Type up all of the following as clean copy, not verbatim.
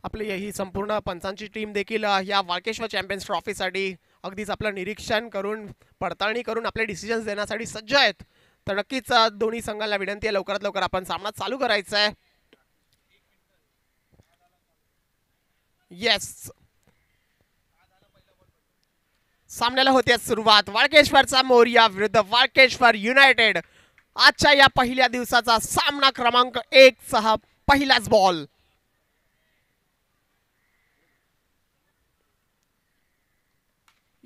आपली ही संपूर्ण पंचांची टीम देखील या वाळकेश्वर चॅम्पियन्स ट्रॉफीसाठी अगदीच आपलं निरीक्षण करून पडताळणी करून आपले डिसिजन्स देण्यासाठी सज्ज आहेत. तर नक्कीच दोन्ही संघाला विनंती आहे लवकरात लवकर आपण सामना चालू करायचा आहे. येस, सामन्याला होते सुरुवात. वाळकेश्वरचा मोरिया विरुद्ध वाळकेश्वर युनायटेड. आजच्या या पहिल्या दिवसाचा सामना क्रमांक 1 सह पहिलाच बॉल.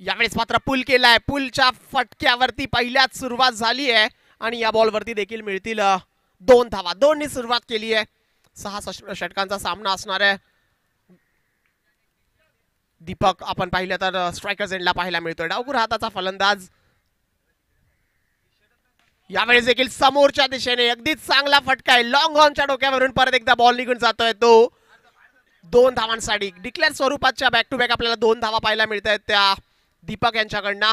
यावेळेस मात्र पुल केलाय. पुलच्या फटक्यावरती पहिल्याच सुरुवात झाली आहे आणि या बॉलवरती देखील मिळतील 2 धावा. 2 सुरुवात केली आहे. 6 षटकांचा सामना असणार आहे. दीपक आपण पाहिलं तर स्ट्रायकर्स एंडला पाहायला मिळतोय. डावखुर हाताचा फलंदाज. यावेळेस देखील समोरच्या दिशेने अगदीच चांगला फटका आहे. लॉंग ऑनच्या डोक्यावरून परत एकदा बॉल निघून जातोय तो 2 धावांसाठी. डिक्लेअर स्वरूपाच्या बॅक टू बॅक आपल्याला 2 धावा पाहायला मिळत आहेत त्या दीपक यांच्याकडनं.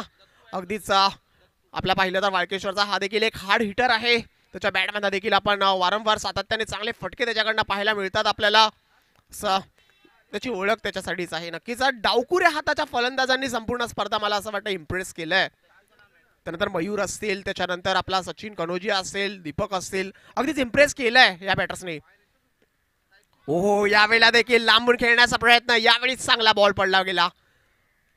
अगदीच आपल्या पाहिलं तर वाळकेश्वरचा हा देखील एक हार्ड हिटर आहे. त्याच्या बॅटमध्ये देखील आपण वारंवार सातत्याने चांगले फटके त्याच्याकडनं पाहायला मिळतात आपल्याला. त्याची ओळख त्याच्यासाठीच आहे. नक्कीच डावकुऱ्या हाताच्या फलंदाजांनी संपूर्ण स्पर्धा मला असं वाटतं इम्प्रेस केलंय. त्यानंतर मयूर असतील, त्याच्यानंतर आपला सचिन कनोजिया असेल, दीपक असतील, अगदीच इम्प्रेस केलंय या बॅटर्सने. ओहो, यावेळेला देखील लांबून खेळण्याचा प्रयत्न. यावेळी चांगला बॉल पडला गेला.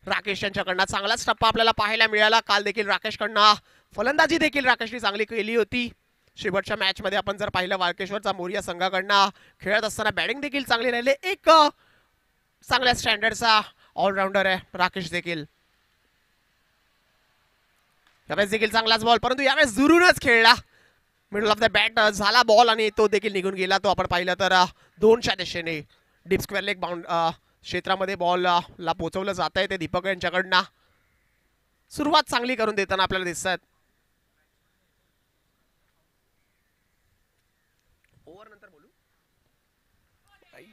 राकेश यांच्याकडनं चांगलाच टप्पा आपल्याला पाहायला मिळाला. काल देखील राकेशकडनं फलंदाजी देखील राकेशने चांगली केली होती. शेवटच्या मॅच मध्ये आपण जर पाहिलं वाळकेश्वरचा मोरिया संघाकडनं खेळत असताना बॅटिंग देखील चांगली राहिली. एक चांगल्या स्टँडर्डचा ऑलराऊंडर आहे राकेश देखील. यावेळेस देखील चांगलाच बॉल, परंतु यावेळेस दुरूनच खेळला. मिडल ऑफ द बॅट झाला बॉल आणि तो देखील निघून गेला. तो आपण पाहिलं तर 2च्या दिशेने डीप स्क्वेअर लेग बाउंड क्षेत्रामध्ये बॉल ला पोहोचवलं जात आहे ते दीपक यांच्याकडनं. सुरुवात चांगली करून देताना आपल्याला दिसतात.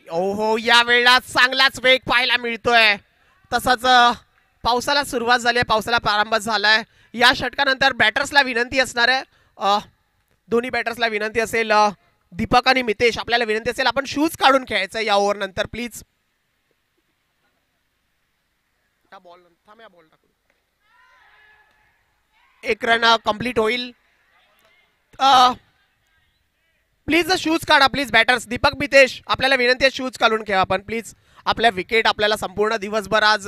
ओहो, या वेळेला चांगलाच वेग पाहायला मिळतोय. तसंच पावसाला सुरुवात झाली आहे, पावसाला प्रारंभ झालाय. या षटकानंतर बॅटर्सला विनंती असणार आहे, दोन्ही बॅटर्सला विनंती असेल, दीपक आणि मितेश आपल्याला विनंती असेल आपण शूज काढून खेळायचं या ओव्हर नंतर प्लीज. एक रन कंप्लीट होईल. प्लीज शूज काढा प्लीज बॅटर्स. दीपक मितेश आपल्याला विनंती आहे शूज काढून खेळा आपण प्लीज. आपल्या विकेट आपल्याला संपूर्ण दिवसभर आज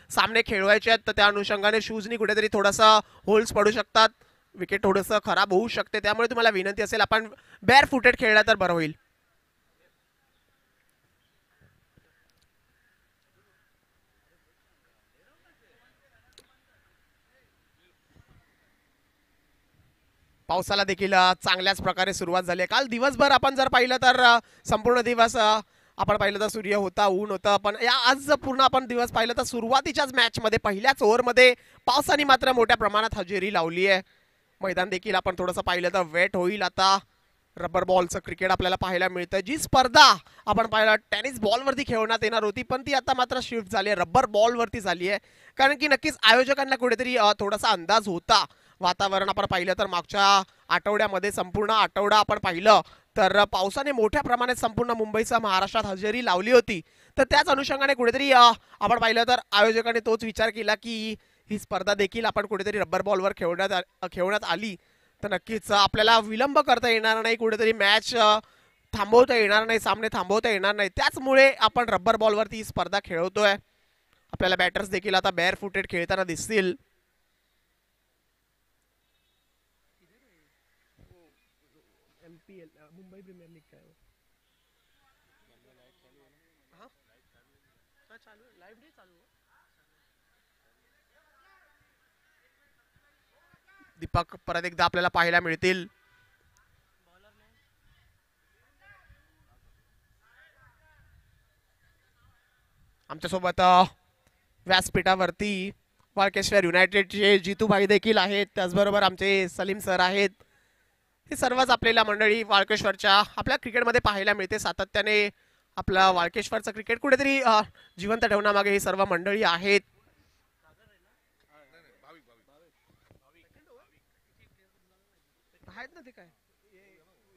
सामने खेळवायचे आहेत, तर त्या अनुषंगाने शूजनी कुठेतरी थोडासा होल्स पडू शकतात, विकेट थोडंसं खराब होऊ शकते. त्यामुळे तुम्हाला विनंती असेल आपण बेअर फुटेड खेळला तर बरं होईल. पावसाला देखील चांगल्याच प्रकारे सुरुवात झाली आहे. काल दिवसभर आपण जर पाहिलं तर संपूर्ण दिवस आपण पाहिलं तर सूर्य होता, ऊन होतं. पण या आज पूर्ण आपण दिवस पाहिलं तर सुरुवातीच्याच मॅचमध्ये पहिल्याच ओव्हरमध्ये पावसाने मात्र मोठ्या प्रमाणात हजेरी लावली आहे. मैदान देखील आपण थोडंसं पाहिलं तर वेट होईल. आता रबर बॉलचं क्रिकेट आपल्याला पाहायला मिळतं. जी स्पर्धा आपण पाहिलं टेनिस बॉलवरती खेळवण्यात येणार होती, पण ती आता मात्र शिफ्ट झाली आहे, रबर बॉलवरती झाली आहे. कारण की नक्कीच आयोजकांना कुठेतरी थोडासा अंदाज होता. वातावरण आपण पाहिलं तर मागच्या आठवड्यामध्ये संपूर्ण आठवडा आपण पाहिलं तर पावसाने मोठ्या प्रमाणात संपूर्ण मुंबईसह महाराष्ट्रात हजेरी लावली होती. तर त्याच अनुषंगाने कुठेतरी आपण पाहिलं तर आयोजकांनी तोच विचार केला की ही स्पर्धा देखील आपण कुठेतरी रबर बॉलवर खेळवण्यात आली तर नक्कीच आपल्याला विलंब करता येणार नाही, कुठेतरी मॅच थांबवता येणार नाही, सामने थांबवता येणार नाही. त्याचमुळे आपण रबर बॉलवरती ही स्पर्धा खेळवतोय. आपल्याला बॅटर्स देखील आता बेअर फुटेड खेळताना दिसतील. मुंबई प्रीमियर लीग का है हाँ चालू है, लाइव नहीं चालू है. दीपक परत एकदा आपल्याला पाहायला मिळतील. आमच्यासोबत व्यासपीठावरती वाळकेश्वर युनायटेडचे जितूभाई देखील आहेत, त्याचबरोबर आमचे सलीम सर आहेत. हे सर्वच आपल्याला मंडळी वाळकेश्वरच्या आपल्या क्रिकेटमध्ये पाहायला मिळते. सातत्याने आपला वाळकेश्वरचं क्रिकेट कुठेतरी जिवंत ठेवण्यामागे ही सर्व मंडळी आहेत. आहेत ना ते काय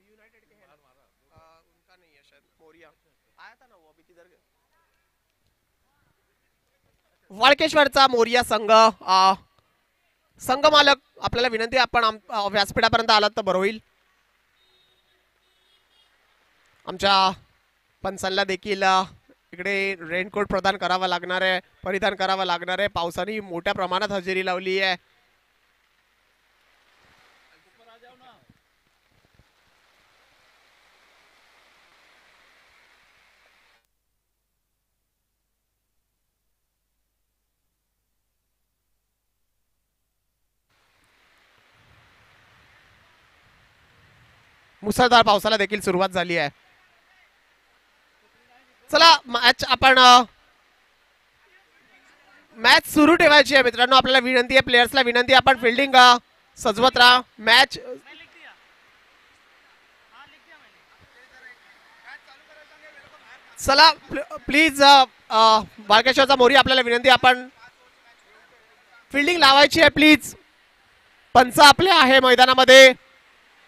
युनाइटेड के हैं उनका नहीं है शायद मोरिया आया था ना वो अभी किधर वाळकेश्वरचा मोरिया संघ संघ मालक आपल्याला विनंती आहे, आपण व्यासपीठापर्यंत आलात तर बरं होईल. आमच्या पंचांना देखील इकडे रेनकोट प्रदान करावा लागणार आहे, परिधान करावा लागणार आहे. पावसाने मोठ्या प्रमाणात हजेरी लावली आहे. मुसळधार पावसाला देखील सुरुवात झाली आहे. चला मॅच सुरू ठेवायची आहे मित्रांनो. आपल्याला विनंती आहे, प्लेयर्सला विनंती आहे, आपण फिल्डिंग सजवत राहा. मॅच चला प्लीज बाळकेश्वरचा मोरी आपल्याला विनंती आहे, आपण फिल्डिंग लावायची आहे प्लीज. पंच आपले आहे मैदानामध्ये,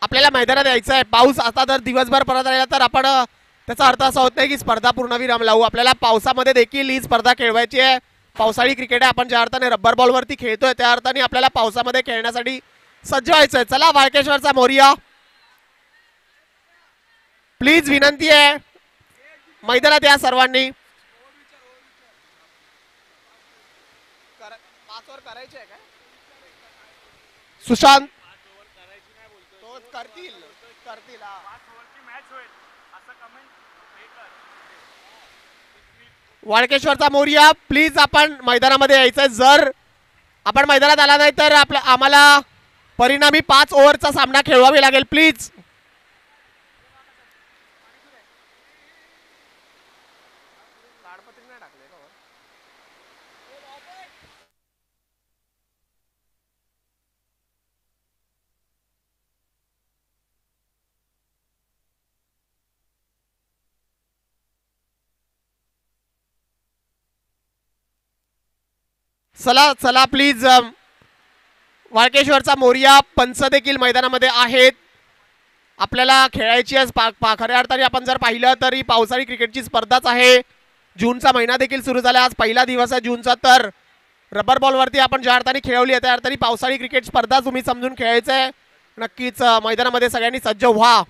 आपल्याला मैदानात यायचं आहे. पाऊस आता जर दिवसभर परत राहिला तर आपण त्याचा अर्थ असा होत नाही की स्पर्धा पूर्णविराम लावू. आपल्याला पावसामध्ये देखील ही स्पर्धा खेळवायची आहे. पावसाळी क्रिकेट आहे, आपण ज्या अर्थाने रब्बर बॉलवरती खेळतोय त्या अर्थाने आपल्याला पावसामध्ये खेळण्यासाठी सज्ज व्हायचं आहे. चला वाळकेश्वरचा मोरिया, प्लीज विनंती आहे, मैदानात या सर्वांनी. सुशांत वाळकेश्वरचा मोरिया, प्लीज आपण मैदानामध्ये यायचंय. जर आपण मैदानात आला नाही तर आम्हाला परिणामी 5 ओव्हरचा सामना खेळवावी लागेल. प्लीज चला चला प्लीज. वाळकेश्वरचा मोरिया पंच देखील मैदानामध्ये आहेत. आपल्याला खेळायची आहे. खऱ्या अर्थाने आपण जर पाहिलं तर ही पावसाळी क्रिकेटची स्पर्धाच आहे. जूनचा महिना देखील सुरू झाला. आज पहिला दिवस आहे जूनचा. तर रबर बॉलवरती आपण ज्या अर्थाने खेळवली आहे त्या अर्थाने पावसाळी क्रिकेट स्पर्धा तुम्ही समजून खेळायचं आहे. नक्कीच मैदानामध्ये सगळ्यांनी सज्ज व्हा.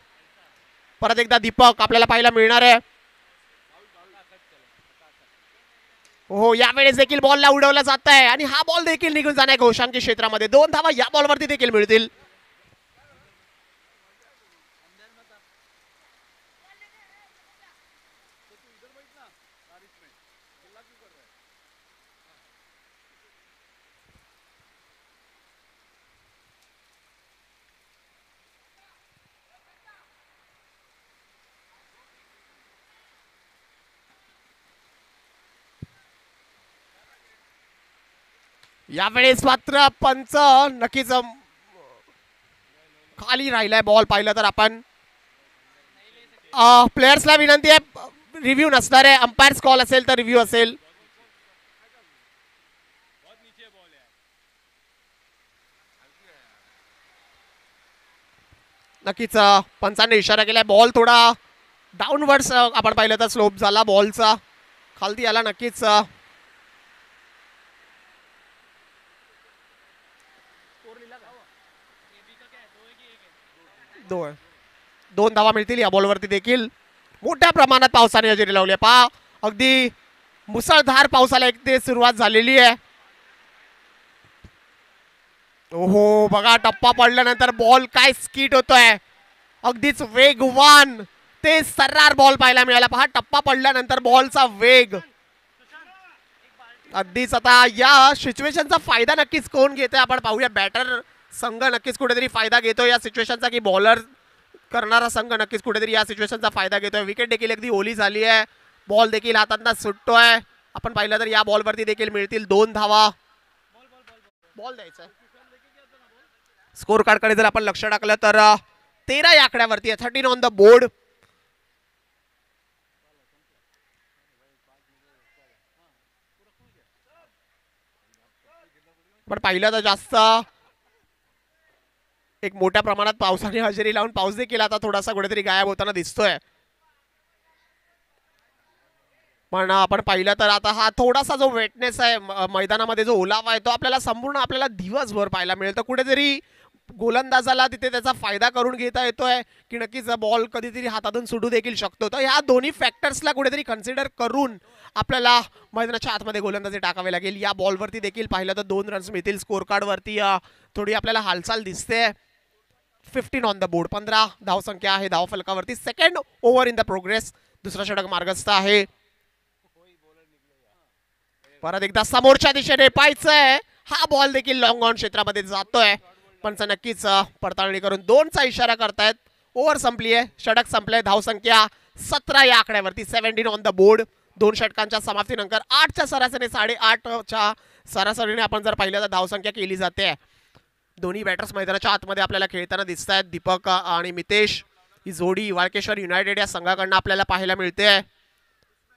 परत एकदा दीपक आपल्याला पाहायला मिळणार आहे. हो, यावेळेस देखील बॉलला उडवला जात आहे आणि हा बॉल देखील निघून जाणार घोषांकी क्षेत्रामध्ये. 2 धावा या बॉलवरती देखील मिळतील. यावेळेस मात्र पंच नक्कीच खाली राहिलाय बॉल. पाहिलं तर आपण प्लेयर्सला विनंती आहे, रिव्ह्यू नसणार आहे. अंपायर्स कॉल असेल तर रिव्ह्यू असेल. नक्कीच पंचांनी इशारा केलाय. बॉल थोडा डाऊनवर्ड्स आपण पाहिलं तर स्लोप झाला बॉलचा, खालती आला. नक्कीच 2 धावा मिळतील या बॉलवरती देखील. मोठ्या प्रमाणात पावसाने हजेरी लावली आहे. पहा, अगदी मुसळधार पावसाला एक ते सुरुवात झालेली आहे. ओहो, बघा टप्पा पडल्यानंतर बॉल काय स्किट होतोय. अगदीच वेगवान ते सर्रार बॉल पाहायला मिळाला. पहा, टप्पा पडल्यानंतर बॉलचा वेग. अगदीच आता या सिच्युएशनचा फायदा नक्कीच कोण घेतोय आपण पाहूया. बॅटर संघ नक्कीच कुठेतरी फायदा घेतो या सिच्युएशनचा, की बॉलर करणारा संघ नक्कीच कुठेतरी या सिच्युएशनचा फायदा घेतोय. विकेट देखील अगदी ओली झाली आहे. बॉल देखील हातातून सुटतोय. आपण पाहिलं तर या बॉलवरती देखील मिळतील 2 धावा. बॉल द्यायचा. स्कोर कार्डकडे जर आपण लक्ष टाकलं तर 13 या आकड्यावरती आहे. 13 ऑन द बोर्ड. पण पाहिलं तर जास्त एक मोठ्या प्रमाणात पावसाने हजेरी लावून पाऊस देखील आता थोडासा कुठेतरी गायब होताना दिसतोय. पण आपण पाहिलं तर आता हा थोडासा जो वेटनेस आहे मैदानामध्ये जो ओलावा आहे तो आपल्याला संपूर्ण आपल्याला दिवसभर पाहायला मिळेल. तर कुठेतरी गोलंदाजाला तिथे त्याचा फायदा करून घेता येतोय की नक्कीच बॉल कधीतरी हातातून सुटू देखील शकतो. तर ह्या दोन्ही फॅक्टर्सला कुठेतरी कन्सिडर करून आपल्याला मैदानाच्या आतमध्ये गोलंदाजी टाकावे लागेल. या बॉलवरती देखील पाहिलं तर 2 रन्स मिळतील. स्कोर कार्डवरती थोडी आपल्याला हालचाल दिसते. 15 ऑन द बोर्ड, 15 धावसंख्या आहे धावफलकावरती. Second over in the progress. दुसरा षटक मार्गस्थ आहे. परत एकदा समोरच्या दिशेने पाहायचंय. हा बॉल देखील लॉंग ऑन क्षेत्रामध्ये जातोय. पंच नक्कीच पडताळणी करून 2चा इशारा करतायत. ओव्हर संपली आहे, षटक संपलंय. धावसंख्या 17 या आकड्यावरती. 17 ऑन द बोर्ड. 2 षटकांच्या समाप्तीनंतर 8च्या सरासरीने 8.5च्या सरासरीने आपण जर पाहिलं तर धावसंख्या केली जाते. दोन्ही बॅटर्स मैदानाच्या आतमध्ये आपल्याला खेळताना दिसत आहेत. दीपक आणि मितेश ही जोडी वाळकेश्वर युनायटेड या संघाकडनं आपल्याला पाहायला मिळते.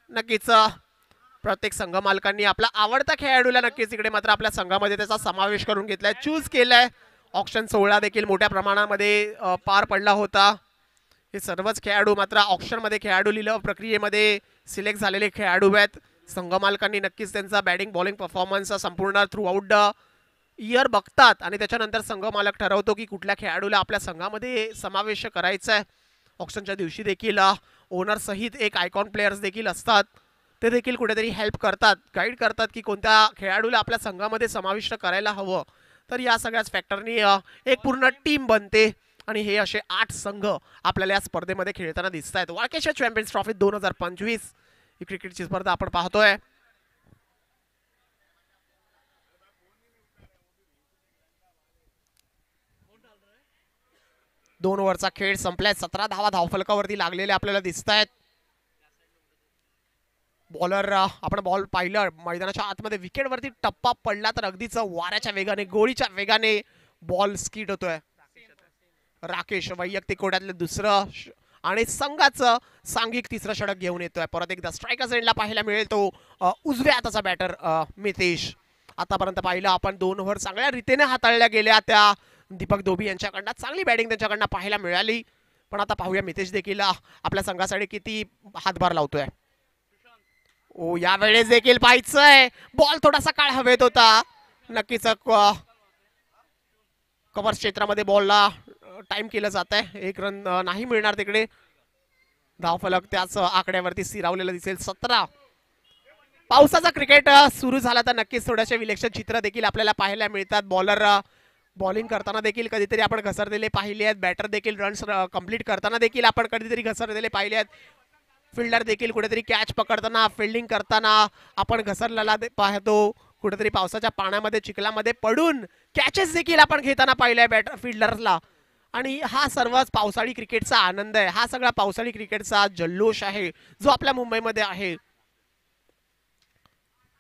नक्कीच प्रत्येक संघ मालकांनी आपला आवडता खेळाडूला नक्कीच इकडे मात्र आपल्या संघामध्ये त्याचा समावेश करून घेतलाय, चूज केलाय. ऑक्शन सोहळा देखील मोठ्या प्रमाणामध्ये पार पडला होता. हे सर्वच खेळाडू मात्र ऑक्शनमध्ये खेळाडू लिलाव प्रक्रियेमध्ये सिलेक्ट झालेले खेळाडू आहेत. संघ मालकांनी नक्कीच त्यांचा बॅटिंग बॉलिंग परफॉर्मन्स संपूर्ण थ्रू आउट द इयर बघतात आणि त्याच्यानंतर संघ मालक ठरवतो की कुठल्या खेळाडूला आपल्या संघामध्ये समावेश करायचा आहे. ऑक्शनच्या दिवशी देखील ओनर सहित एक आयकॉन प्लेयर्स देखील असतात. ते देखील कुठेतरी हेल्प करतात, गाईड करतात की कोणत्या खेळाडूला आपल्या संघामध्ये समाविष्ट करायला हवं. तर या सगळ्याच फॅक्टरनी एक पूर्ण टीम बनते आणि हे असे 8 संघ आपल्याला या स्पर्धेमध्ये खेळताना दिसत आहेत. वाळकेश्वर चॅम्पियन्स ट्रॉफी 2025 ही क्रिकेटची स्पर्धा आपण पाहतोय. दोन ओव्हरचा खेळ संपलाय. 17 धावा धावफलकावरती लागलेले आपल्याला दिसत आहेत. बॉलर आपण बॉल पाहिलं मैदानाच्या आतमध्ये विकेटवरती टप्पा पडला तर अगदीच वाऱ्याच्या वेगाने गोळीच्या वेगाने बॉल स्किट होतोय. राकेश वैयक्तिक कोट्यातलं दुसरं आणि संघाचं सांघिक तिसरं षटक घेऊन येतोय. परत एकदा स्ट्रायकर्स एंडला पाहायला मिळेल तो उजव्या हाताचा बॅटर मितेश. आतापर्यंत पाहिलं आपण 2 ओव्हर चांगल्या रीतीने हाताळल्या गेल्या त्या दीपक दोबी यांच्याकडनं. चांगली बॅटिंग त्यांच्याकडनं पाहायला मिळाली. पण आता पाहूया मितेश देखील आपल्या संघासाठी किती हातभार लावतोय. ओ यावेळेस देखील पाहायचंय बॉल थोडासा काळ हवेत होता. नक्कीच कव्हर क्षेत्रामध्ये बॉलला टाइम केलं जात आहे. 1 रन नाही मिळणार तिकडे. धावफलक त्याच आकड्यावरती स्थिरावलेला दिसेल. 17. पावसाचा क्रिकेट सुरू झाला तर नक्कीच थोड्याशा विलक्षण चित्र देखील आपल्याला पाहायला मिळतात. बॉलर बॉलिंग करताना देखील कधीतरी आपण घसरलेले पाहिले आहेत. बॅटर देखील रन्स कंप्लीट करताना देखील आपण कधीतरी घसरलेले पाहिले आहेत. फिल्डर देखील कुठेतरी कॅच पकडताना फिल्डिंग करताना आपण घसरलेला पाहतो. कुठेतरी पावसाच्या पाण्यामध्ये चिखलामध्ये पडून कॅचेस देखील आपण घेताना पाहिलंय बॅटर फिल्डरला. आणि हा सर्वच पावसाळी क्रिकेटचा आनंद आहे. हा सगळा पावसाळी क्रिकेटचा जल्लोष आहे जो आपल्या मुंबईमध्ये आहे.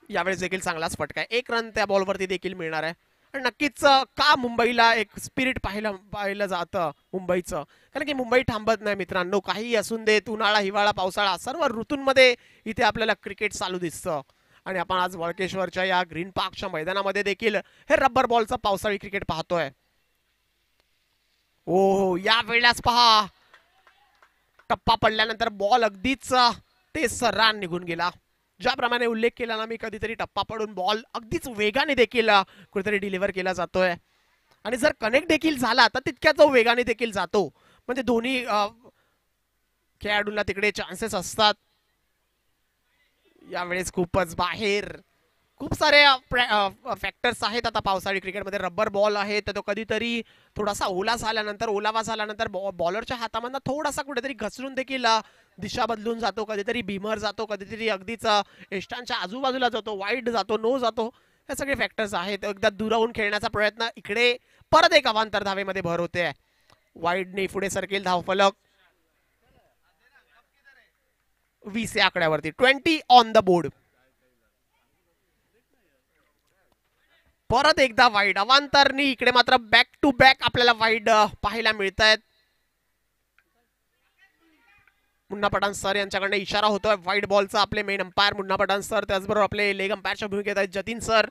यावेळेस देखील चांगलाच फटका आहे. 1 रन त्या बॉलवरती देखील मिळणार आहे. नक्कीच का मुंबईला एक स्पिरिट पाहिलं जातं मुंबईचं, कारण की मुंबई थांबत नाही मित्रांनो. काही असून देत, उन्हाळा हिवाळा पावसाळा सर्व ऋतूंमध्ये इथे आपल्याला क्रिकेट चालू दिसतं. आणि आपण आज वळकेश्वरच्या या ग्रीन पार्कच्या मैदानामध्ये देखील हे रबर बॉलचं पावसाळी क्रिकेट पाहतोय. ओ या वेळेस पहा टप्पा पडल्यानंतर बॉल अगदीच ते सर्रान निघून गेला. ज्याप्रमाणे उल्लेख केला ना मी, कधीतरी टप्पा पडून बॉल अगदीच वेगाने देखील कुठेतरी डिलिव्हर केला जातोय. आणि जर कनेक्ट देखील झाला तर तितक्या जो वेगाने देखील जातो. म्हणजे दोन्ही खेळाडूंना तिकडे चान्सेस असतात. यावेळेस खूपच बाहेर खूप सारे फॅक्टर्स आहेत आता पावसाळी क्रिकेटमध्ये. रबर बॉल आहे तर तो कधीतरी थोडासा ओलावा झाल्यानंतर बॉलरच्या हातामधनं थोडासा कुठेतरी घसरून देखील दिशा बदलून जातो. कधीतरी भीमर जातो, कधीतरी अगदीच एष्टांच्या आजूबाजूला जातो, वाईड जातो, नो जातो. हे सगळे फॅक्टर्स आहेत. एकदा दुरावून खेळण्याचा प्रयत्न, इकडे परत एक अवांतर धावेमध्ये भर होते. वाईडने पुढे सरकेल धावफलक. 20 या आकड्यावरती. 20 ऑन द बोर्ड. परत एकदा वाईड अवांतरनी. इकडे मात्र बॅक टू बॅक आपल्याला वाईड पाहायला मिळत आहेत. मुन्ना पठाण सर यांच्याकडे इशारा होतोय वाईड बॉलचा. आपले main umpire Munna Pathan sir, त्याचबरोबर आपले लेग अंपायरच्या भूमिकेत आहेत जतीन सर.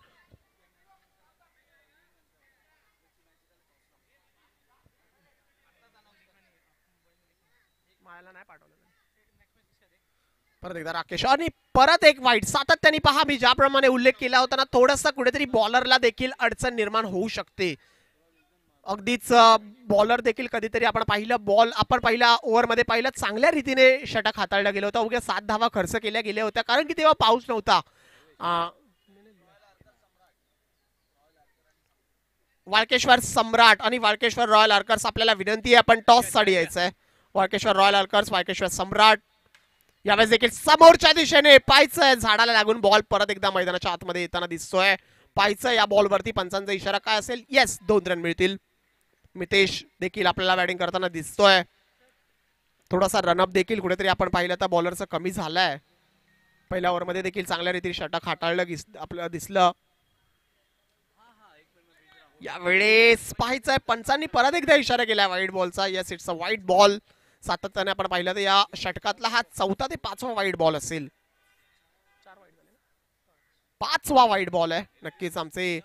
परत एकदा राकेश आणि परत एक वाईट. सातत्याने पहा, मी ज्याप्रमाणे उल्लेख केला होता ना, थोडासा कुठेतरी बॉलरला देखील अडचण निर्माण होऊ शकते. अगदीच बॉलर देखील कधीतरी आपण पाहिलं, बॉल आपण पहिल्या ओव्हरमध्ये पाहिलं चांगल्या रीतीने षटक हाताळला गेला होता. उद्या 7 धावा खर्च केल्या गेल्या होत्या कारण की तेव्हा पाऊस नव्हता. वाळकेश्वर सम्राट आणि वाळकेश्वर रॉयल आर्कर्स, आपल्याला विनंती आहे आपण टॉस साठी यायचंय. वाळकेश्वर रॉयल आर्कर्स, वाळकेश्वर सम्राट. यावेळेस देखील समोरच्या दिशेने पायचं झाडाला लागून बॉल परत एकदा मैदानाच्या आतमध्ये येताना दिसतोय. पायचं या बॉलवरती पंचांचा इशारा काय असेल? येस, 2 रन मिळतील. मितेश देखील आपल्याला बॅटिंग करताना दिसतोय. थोडासा रनअप देखील कुठेतरी आपण पाहिलं तर बॉलरचं कमी झालंय. पहिल्या ओव्हरमध्ये देखील चांगल्या रीतीने षटक हाताळलं आपल्याला दिसलं. यावेळेस पाहायचंय, पंचांनी परत एकदा इशारा केला व्हाईट बॉलचा. Yes, it's a white ball. सातत्याने आपण पाहिलं तर या षटकातला हा 4था ते 5वा व्हाईट बॉल असेल. 5वा व्हाईट बॉल आहे. नक्कीच आमचे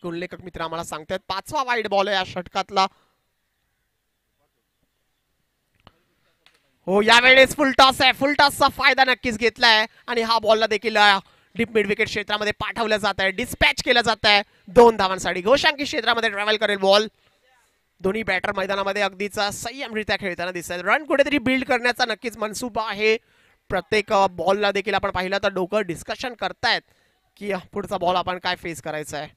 गुणलेखक मित्र आम्हाला सांगतात 5वा व्हाईट बॉल आहे या षटकातला. हो, यावेळेस फुल टॉस आहे. फुल टॉसचा फायदा नक्कीच घेतलाय आणि हा बॉलला देखील डीप मिड विकेट क्षेत्रामध्ये पाठवलं जात आहे, डिस्पॅच केलं जात आहे. 2 धावांसाठी घोषांकी क्षेत्रामध्ये ट्रॅव्हल करेल बॉल. दोन्ही बॅटर मैदानामध्ये अगदीच संयमरित्या खेळताना दिसत. रन कुठेतरी बिल्ड करण्याचा नक्कीच मनसुबा आहे. प्रत्येक बॉलला देखील आपण पाहिलं तर डोकं डिस्कशन करतायत की पुढचा बॉल आपण काय फेस करायचा आहे.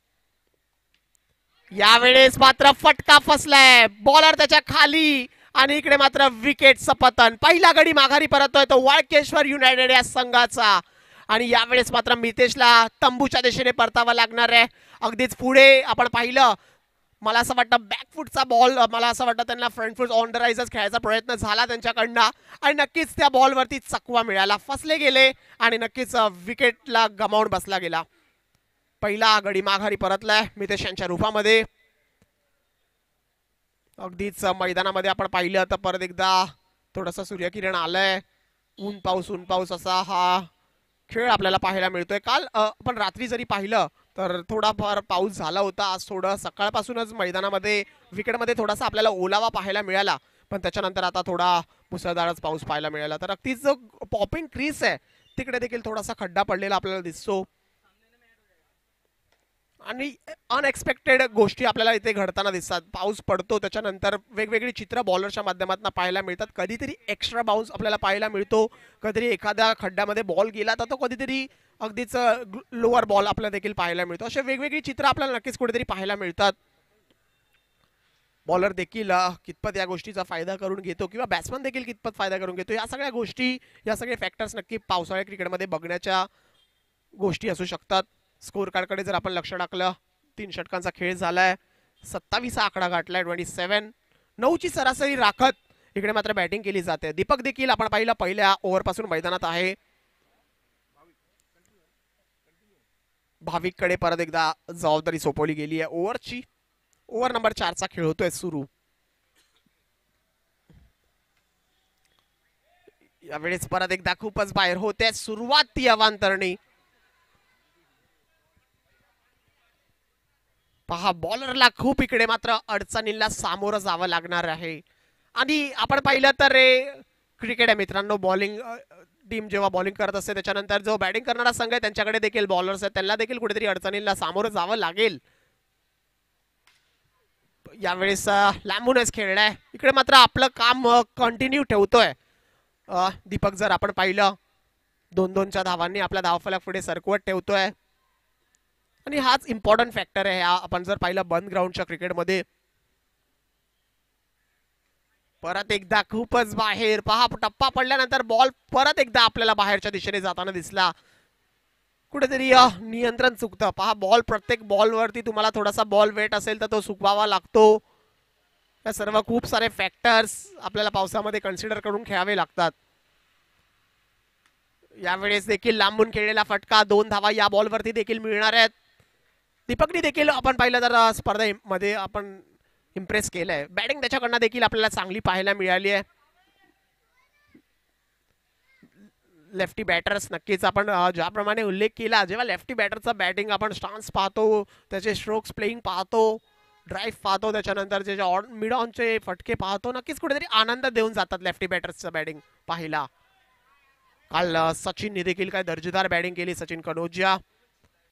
यावेळेस मात्र फटका फसलाय, बॉलर त्याच्या खाली आणि इकडे मात्र विकेटचं पतन. पहिला गडी माघारी परततोय तो वाळकेश्वर युनायटेड या संघाचा आणि यावेळेस मात्र मितेशला तंबूच्या दिशेने परतावा लागणार आहे. अगदीच पुढे आपण पाहिलं, मला असं वाटतं बॅकफुटचा बॉल, मला असं वाटतं त्यांना फ्रंट फुट ऑन द राइजच खेळायचा प्रयत्न झाला त्यांच्याकडनं आणि नक्कीच त्या बॉलवरती चकवा मिळाला, फसले गेले आणि नक्कीच विकेटला गमावून बसला गेला. पहिला गडी माघारी परतलाय मितेश यांच्या रूपामध्ये. अगदीच मैदानामध्ये आपण पाहिलं तर परत एकदा थोडासा सूर्यकिरण आलंय. ऊन पाऊस असा हा खेळ आपल्याला पाहायला मिळतोय. काल आपण रात्री जरी पाहिलं तर थोडाफार पाऊस झाला होता. आज थोडं सकाळपासूनच मैदानामध्ये विकेटमध्ये थोडासा आपल्याला ओलावा पाहायला मिळाला, पण त्याच्यानंतर आता थोडा मुसळधारच पाऊस पाहायला मिळाला. तर अगदीच जो पॉपिंग क्रीज आहे तिकडे देखील थोडासा खड्डा पडलेला आपल्याला दिसतो आणि अनएक्सपेक्टेड गोष्टी आपल्याला इथे घडताना दिसतात. पाऊस पडतो, त्याच्यानंतर वेगवेगळी चित्र बॉलरच्या माध्यमातून पाहायला मिळतात. कधीतरी एक्स्ट्रा बाउन्स आपल्याला पाहायला मिळतो, कधीतरी एखाद्या खड्ड्यामध्ये बॉल गेला तर तो कधीतरी अगदीच लोअर बॉल आपल्याला देखील पाहायला मिळतो. असे वेगवेगळी चित्र आपल्याला नक्कीच कुठेतरी पाहायला मिळतात. बॉलर देखील कितपत या गोष्टीचा फायदा करून घेतो किंवा बॅट्समन देखील कितपत फायदा करून घेतो, या सगळ्या गोष्टी, या सगळे फॅक्टर्स नक्की पावसाळ्या क्रिकेटमध्ये बघण्याच्या गोष्टी असू शकतात. स्कोर कार्डकडे जर आपण लक्ष टाकलं, 3 षटकांचा खेळ झालाय, 27 आकडा गाठलाय, 27. 9ची सरासरी राखत इकडे मात्र बॅटिंग केली जाते. दीपक देखील आपण पाहिलं पहिल्या ओव्हरपासून मैदानात आहे. भाविककडे परत एकदा जबाबदारी सोपवली गेली आहे ओव्हरची. ओव्हर नंबर 4चा खेळ होतोय सुरू. यावेळेस परत एकदा खूपच बाहेर होते सुरुवात ती अवांतरणी. पहा, बॉलरला खूप इकडे मात्र अडचणींना सामोरं जावं लागणार आहे आणि आपण पाहिलं तर क्रिकेट आहे मित्रांनो, बॉलिंग टीम जेव्हा बॉलिंग करत असते त्याच्यानंतर जो बॅटिंग करणारा संघ आहे त्यांच्याकडे देखील बॉलर्स आहेत, त्यांना देखील कुठेतरी अडचणींना सामोरं जावं लागेल. यावेळेस लांबूनच खेळलाय, इकडे मात्र आपलं काम कंटिन्यू ठेवतोय दीपक. जर आपण पाहिलं 2-2च्या धावांनी आपल्या धावफलक पुढे सरकवत ठेवतोय आणि हाच इम्पॉर्टंट फॅक्टर आहे आपण जर पाहिलं बंद ग्राउंडच्या क्रिकेटमध्ये. परत एकदा खूपच बाहेर, पहा टप्पा पडल्यानंतर बॉल परत एकदा आपल्याला बाहेरच्या दिशेने जाताना दिसला. कुठेतरी नियंत्रण चुकतं. पहा, बॉल प्रत्येक बॉलवरती तुम्हाला थोडासा बॉल वेट असेल तर तो चुकवावा लागतो. या सर्व खूप सारे फॅक्टर्स आपल्याला पावसामध्ये कन्सिडर करून खेळावे लागतात. यावेळेस देखील लांबून खेळलेला फटका, 2 धावा या बॉलवरती देखील मिळणार आहेत. दीपकनी देखील आपण पाहिलं तर स्पर्धेमध्ये आपण इम्प्रेस केलंय. बॅटिंग त्याच्याकडनं देखील आपल्याला चांगली पाहायला मिळाली आहे. लेफ्टी बॅटर्स नक्कीच आपण ज्याप्रमाणे उल्लेख केला, जेव्हा लेफ्टी बॅटरचा बॅटिंग आपण स्टान्स पाहतो, त्याचे स्ट्रोक्स प्लेइंग पाहतो, ड्राईव्ह पाहतो, त्याच्यानंतर जे मिड ऑनचे फटके पाहतो, नक्कीच कुठेतरी आनंद देऊन जातात लेफ्टी बॅटर्सचं बॅटिंग पाहिला. काल सचिनने देखील काय दर्जेदार बॅटिंग केली. सचिन कनोजिया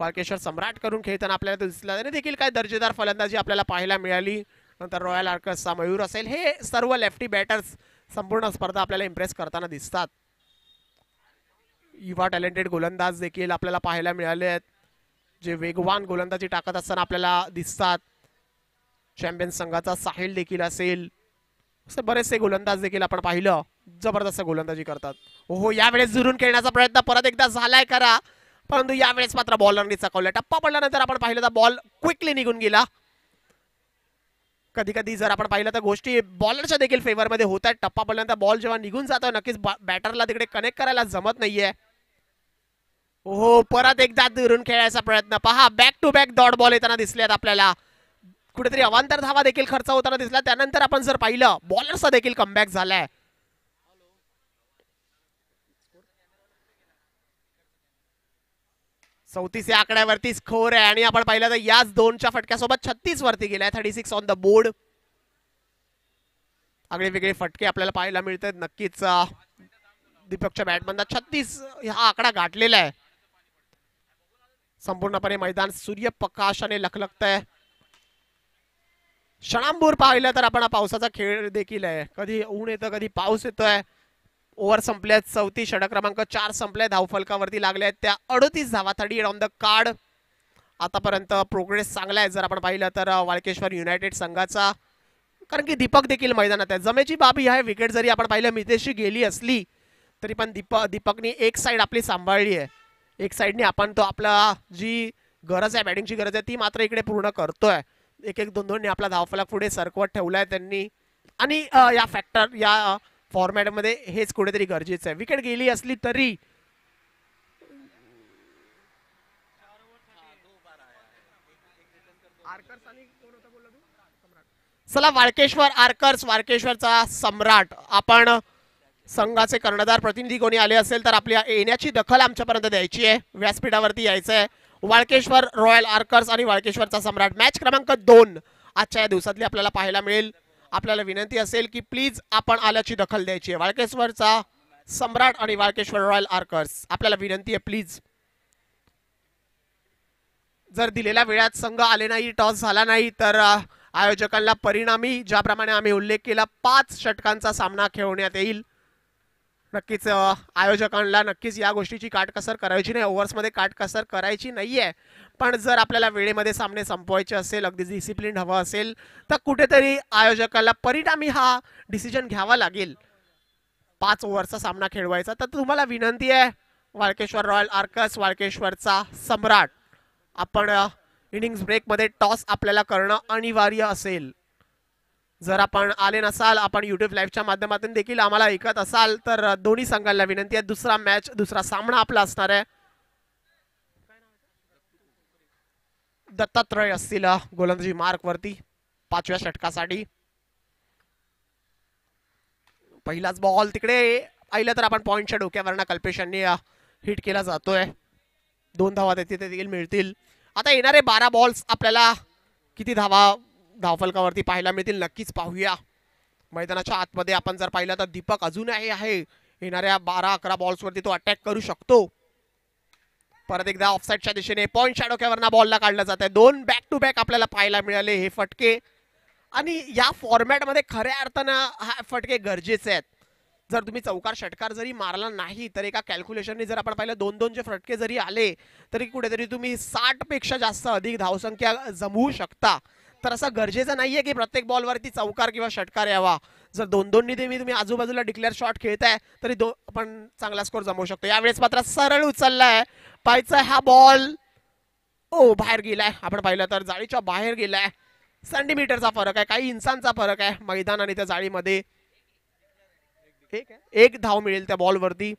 वाळकेश्वर सम्राट करून खेळताना आपल्याला दिसला. त्याने देखील काय दर्जेदार फलंदाजी आपल्याला पाहायला मिळाली. नंतर रॉयल आर्कर्सचा मयूर असेल, हे सर्व लेफ्टी बॅटर्स संपूर्ण स्पर्धा आपल्याला इम्प्रेस करताना दिसतात. युवा टॅलेंटेड गोलंदाज देखील आपल्याला पाहायला मिळाले आहेत, जे वेगवान गोलंदाजी टाकत असताना आपल्याला दिसतात. चॅम्पियन संघाचा साहिल देखील असेल, असे बरेचसे गोलंदाज देखील आपण पाहिलं जबरदस्त गोलंदाजी करतात. हो, यावेळेस जुरून खेळण्याचा प्रयत्न परत एकदा झालाय करा, परंतु यावेळेस मात्र बॉलरनी चकवलं. टप्पा पडल्यानंतर आपण पाहिलं तर बॉल क्विकली निघून गेला. कधी कधी जर आपण पाहिलं तर गोष्टी बॉलरच्या देखील फेवर मध्ये होत आहेत. टप्पा पडल्यानंतर बॉल जेव्हा निघून जातो नक्कीच बॅटरला तिकडे कनेक्ट करायला जमत नाहीये. हो, परत एकदा दुरून खेळायचा प्रयत्न पहा. Back to back dot ball येताना दिसल्यात आपल्याला. कुठेतरी अवांतर धावा देखील खर्च होताना दिसला. त्यानंतर आपण जर पाहिलं बॉलरचा देखील कमबॅक झालाय. 34 या आकड्यावरती स्कोर आहे आणि आपण पाहिलं तर याच दोनच्या फटक्यासोबत 36 वरती गेलाय. 36 ऑन द बोर्ड. आगळे वेगळे फटके आपल्याला पाहायला मिळतात. नक्कीच दीपकच्या बॅटमधला 36 हा आकडा गाठलेला आहे. संपूर्णपणे मैदान सूर्यप्रकाशाने लखलखतंय. क्षणांभूर पाहिलं तर आपण पावसाचा खेळ देखील आहे. कधी ऊन येतं, कधी पाऊस येतोय. ओव्हर संपल्यात. 34 षटक क्रमांक 4 संपले. धावफलकावरती लागले आहेत त्या 38 धावा. 38 ऑन द कार्ड. आतापर्यंत प्रोग्रेस चांगला आहे जर आपण पाहिलं तर वाळकेश्वर युनायटेड संघाचा, कारण की दीपक देखील मैदानात आहे. जमेची बाब ही आहे, विकेट जरी आपण पाहिलं मितेशची गेली असली तरी पण दीपकनी एक साईड आपली सांभाळली आहे. एक साईडने आपण तो आपला जी गरज आहे, बॅटिंगची गरज आहे, ती मात्र इकडे पूर्ण करतोय. एक एक दोन दोन आपला धावफलक पुढे सरकवत ठेवलाय त्यांनी. आणि या फॉर्मॅट मध्ये हेच कुठेतरी गरजेचं आहे. विकेट गेली असली तरी चला वाळकेश्वर आर्कर्स, वाळकेश्वरचा सम्राट. आपण संघाचे कर्णधार प्रतिनिधी कोणी आले असेल तर आपल्या येण्याची दखल आमच्यापर्यंत द्यायची आहे. व्यासपीठावरती यायचं आहे. वाळकेश्वर रॉयल आर्कर्स आणि वाळकेश्वरचा सम्राट मॅच क्रमांक 2 आजच्या या दिवसातली आपल्याला पाहायला मिळेल. आपल्याला विनंती असेल की प्लीज आपण आल्याची दखल द्यायची आहे. वाळकेश्वरचा सम्राट आणि वाळकेश्वर रॉयल आर्कर्स, आपल्याला विनंती आहे प्लीज. जर दिलेल्या वेळात संघ आले नाही, टॉस झाला नाही तर आयोजकांना परिणामी ज्याप्रमाणे आम्ही उल्लेख केला 5 षटकांचा सामना खेळवण्यात येईल. नक्कीच आयोजकांना नक्कीच या गोष्टीची काटकसर करायची नाही, ओव्हर्समध्ये काटकसर करायची नाहीये. पण जर आपल्याला वेळेमध्ये सामने संपवायचे असेल, अगदी डिसिप्लिन हवं असेल तर कुठेतरी आयोजकांना परिणामी हा डिसिजन घ्यावा लागेल. 5 ओव्हरचा सामना खेळवायचा. तर तुम्हाला विनंती आहे वाळकेश्वर रॉयल आर्कर्स, वाळकेश्वरचा सम्राट, आपण इनिंग्स ब्रेकमध्ये टॉस आपल्याला करणं अनिवार्य असेल. जर आपण आले नसाल, आपण युट्यूब लाईव्हच्या माध्यमातून देखील आम्हाला ऐकत असाल तर दोन्ही संघांना विनंती आहे, दुसरा सामना आपला असणार आहे. दत्तात्रय असतील गोलंदाजी मार्क वरती 5व्या षटकासाठी. पहिलाच बॉल तिकडे पाहिलं तर आपण पॉइंटच्या डोक्यावरनं कल्पेश यांनी हिट केला जातोय. 2 धावा तिथे देखील मिळतील. आता येणारे 12 बॉल्स आपल्याला किती धावा धावफलकावरती पाहायला मिळतील नक्कीच पाहूया. मैदानाच्या आतमध्ये आपण जर पाहिलं तर दीपक अजूनही आहे. येणाऱ्या 12-11 बॉल्सवरती तो अटॅक करू शकतो. परत एकदा ऑफसाईडच्या दिशेने पॉइंटच्या डोक्यावरनं बॉलला काढलं जात आहे. 2 बॅक टू बॅक आपल्याला पाहायला मिळाले हे फटके. आणि या फॉर्मॅटमध्ये खऱ्या अर्थानं हा फटके गरजेचे आहेत. जर तुम्ही चौकार षटकार जरी मारला नाही तर एका कॅल्क्युलेशनने जर आपण पाहिलं 2-2 चे फटके जरी आले तरी कुठेतरी तुम्ही 60 पेक्षा जास्त अधिक धावसंख्या जमवू शकता. तर असं गरजेचं नाहीये की प्रत्येक बॉलवरती चौकार किंवा षटकार यावा. जर 2-2 तुम्ही आजूबाजूला डिक्लेअर शॉट खेळताय तरी आपण चांगला स्कोर जमवू शकतो. यावेळेस मात्र सरळ उचललाय पायचा हा बॉल. ओ, बाहेर गेलाय. आपण पाहिलं तर जाळीच्या बाहेर गेलाय. सेंटीमीटरचा फरक आहे, काही इंचांचा फरक आहे मैदान आणि त्या जाळीमध्ये. एक धाव मिळेल त्या बॉलवरती.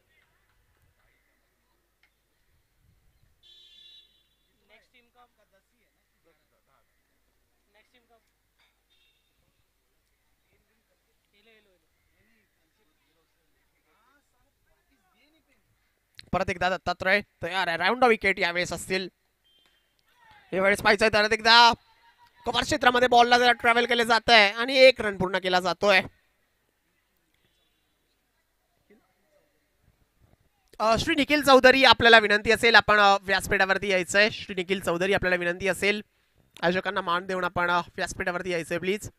परत एकदा दत्तात्रय तयार आहे. राऊंड विकेट यावेळेस असतील. यावेळेस पाहिजे तर एकदा कव्हर क्षेत्रामध्ये बॉलला जरा ट्रॅव्हल केले जात आहे आणि 1 रन पूर्ण केला जातोय. श्री निखिल चौधरी आपल्याला विनंती असेल, आपण व्यासपीठावरती यायचंय. श्री निखिल चौधरी आपल्याला विनंती असेल, आयोजकांना मान देऊन आपण व्यासपीठावरती यायचंय प्लीज.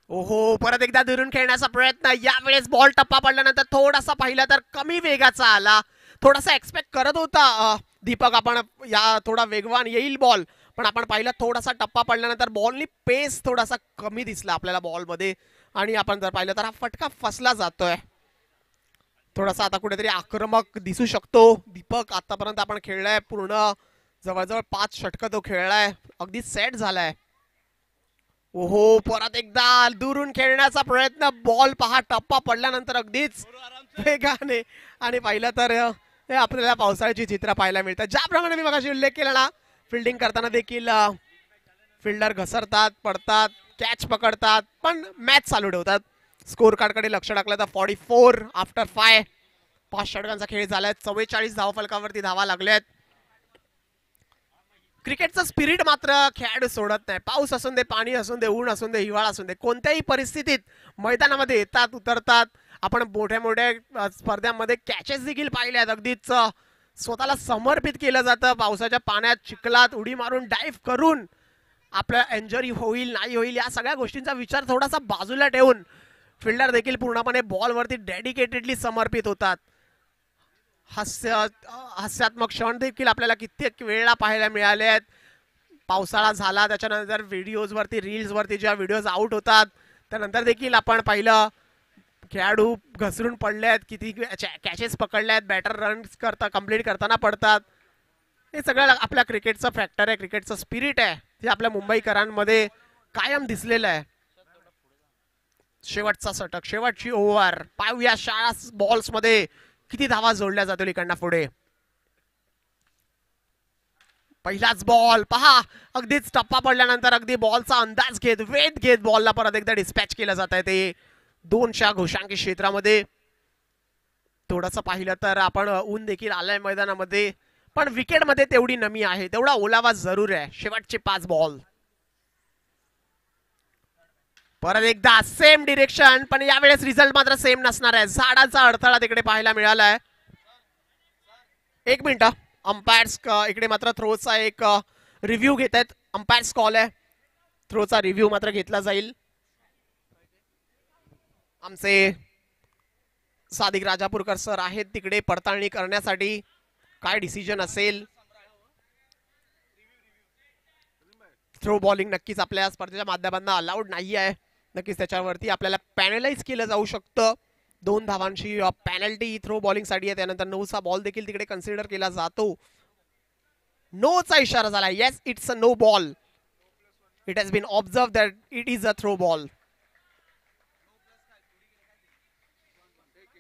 ओहो, परत एकदा दुरून खेळण्याचा प्रयत्न. यावेळेस बॉल टप्पा पडल्यानंतर थोडासा पाहिला तर कमी वेगाचा आला. थोडासा एक्सपेक्ट करत होता दीपक आपण या थोडा वेगवान येईल बॉल, पण आपण पाहिलं थोडासा टप्पा पडल्यानंतर बॉलनी पेस थोडासा कमी दिसला आपल्याला बॉलमध्ये, आणि आपण जर पाहिलं तर हा फटका फसला जातोय. थोडासा आता कुठेतरी आक्रमक दिसू शकतो दीपक. आतापर्यंत आपण खेळलाय पूर्ण जवळजवळ 5 षटकं तो खेळलाय, अगदी सेट झालाय. ओहो, परत एकदा दुरून खेळण्याचा प्रयत्न. बॉल पहा टप्पा पडल्यानंतर अगदीच वेगाने, आणि पाहिलं तर हे आपल्याला पावसाळ्याची चित्र पाहायला मिळतात. ज्याप्रमाणे मी मगाशी उल्लेख केला ना, फिल्डिंग करताना देखील फिल्डर घसरतात, पडतात, कॅच पकडतात, पण मॅच चालू ठेवतात. स्कोर कार्डकडे लक्ष टाकलं तर 44 आफ्टर 5 षटकांचा खेळ झालाय. 44 धावफलकावरती धावा लागल्यात. क्रिकेटचं स्पिरिट मात्र खेळाडू सोडत नाही. पाऊस असून दे, पाणी असून दे, ऊन असून दे, हिवाळा असून दे, कोणत्याही परिस्थितीत मैदानामध्ये येतात, उतरतात. आपण मोठ्या मोठ्या स्पर्धांमध्ये कॅचेस देखील पाहिल्यात. अगदीच स्वतःला समर्पित केलं जातं. पावसाच्या पाण्यात, चिखलात उडी मारून, डाईव्ह करून आपल्याला इंजरी होईल नाही होईल या सगळ्या गोष्टींचा विचार थोडासा बाजूला ठेवून फिल्डर देखील पूर्णपणे बॉलवरती डेडिकेटेडली समर्पित होतात. हास्यात्मक क्षण देखील आपल्याला कित्येक वेळा पाहायला मिळाले आहेत. पावसाळा झाला त्याच्यानंतर व्हिडिओजवरती, रील्सवरती जेव्हा व्हिडिओज आउट होतात त्यानंतर देखील आपण पाहिलं खेळाडू घसरून पडले आहेत, किती कॅचेस पकडले आहेत, बॅटर रन्स कंप्लीट करताना पडतात. हे सगळं आपल्या क्रिकेटचं फॅक्टर आहे, क्रिकेटचं स्पिरिट आहे, जे आपल्या मुंबईकरांमध्ये कायम दिसलेलं आहे. शेवटचा षटक, शेवटची ओव्हर, पाहूया शाळा बॉल्स मध्ये किती धावा जोडल्या जातील इकडनं पुढे. पहिलाच बॉल पहा, अगदीच टप्पा पडल्यानंतर अगदी बॉलचा अंदाज घेत, वेध घेत बॉलला परत एकदा डिस्पॅच केलं जात आहे. ते 2 घोषांकी क्षेत्रामध्ये थोडंसं पाहिलं तर आपण ऊन देखील आलाय मैदानामध्ये, पण विकेटमध्ये तेवढी नमी आहे, तेवढा ओलावा जरूर आहे. शेवटचे 5 बॉल, परत एकदा सेम डिरेक्शन, पण यावेळेस रिझल्ट मात्र सेम नसणार आहे. झाडाचा अडथळा तिकडे पाहायला मिळालाय. 1 मिनिट, अंपायर्स इकडे मात्र थ्रोचा एक रिव्ह्यू घेत आहेत. अंपायर्स कॉल आहे, थ्रोचा रिव्ह्यू मात्र घेतला जाईल. आमचे सादिक राजापूरकर सर आहेत तिकडे पडताळणी करण्यासाठी. काय डिसिजन असेल? थ्रो बॉलिंग नक्कीच आपल्या स्पर्धेच्या माध्यमातून अलाउड नाही आहे. नक्कीच त्याच्यावरती आपल्याला पॅनलाइज केलं जाऊ शकतं. 2 धावांची पॅनल्टी थ्रो बॉलिंग साठी आहे. त्यानंतर 9चा बॉल देखील तिकडे कन्सिडर केला जातो. नोचा इशारा झाला. Yes, it's a no ball. It has been observe that it is a throw ball.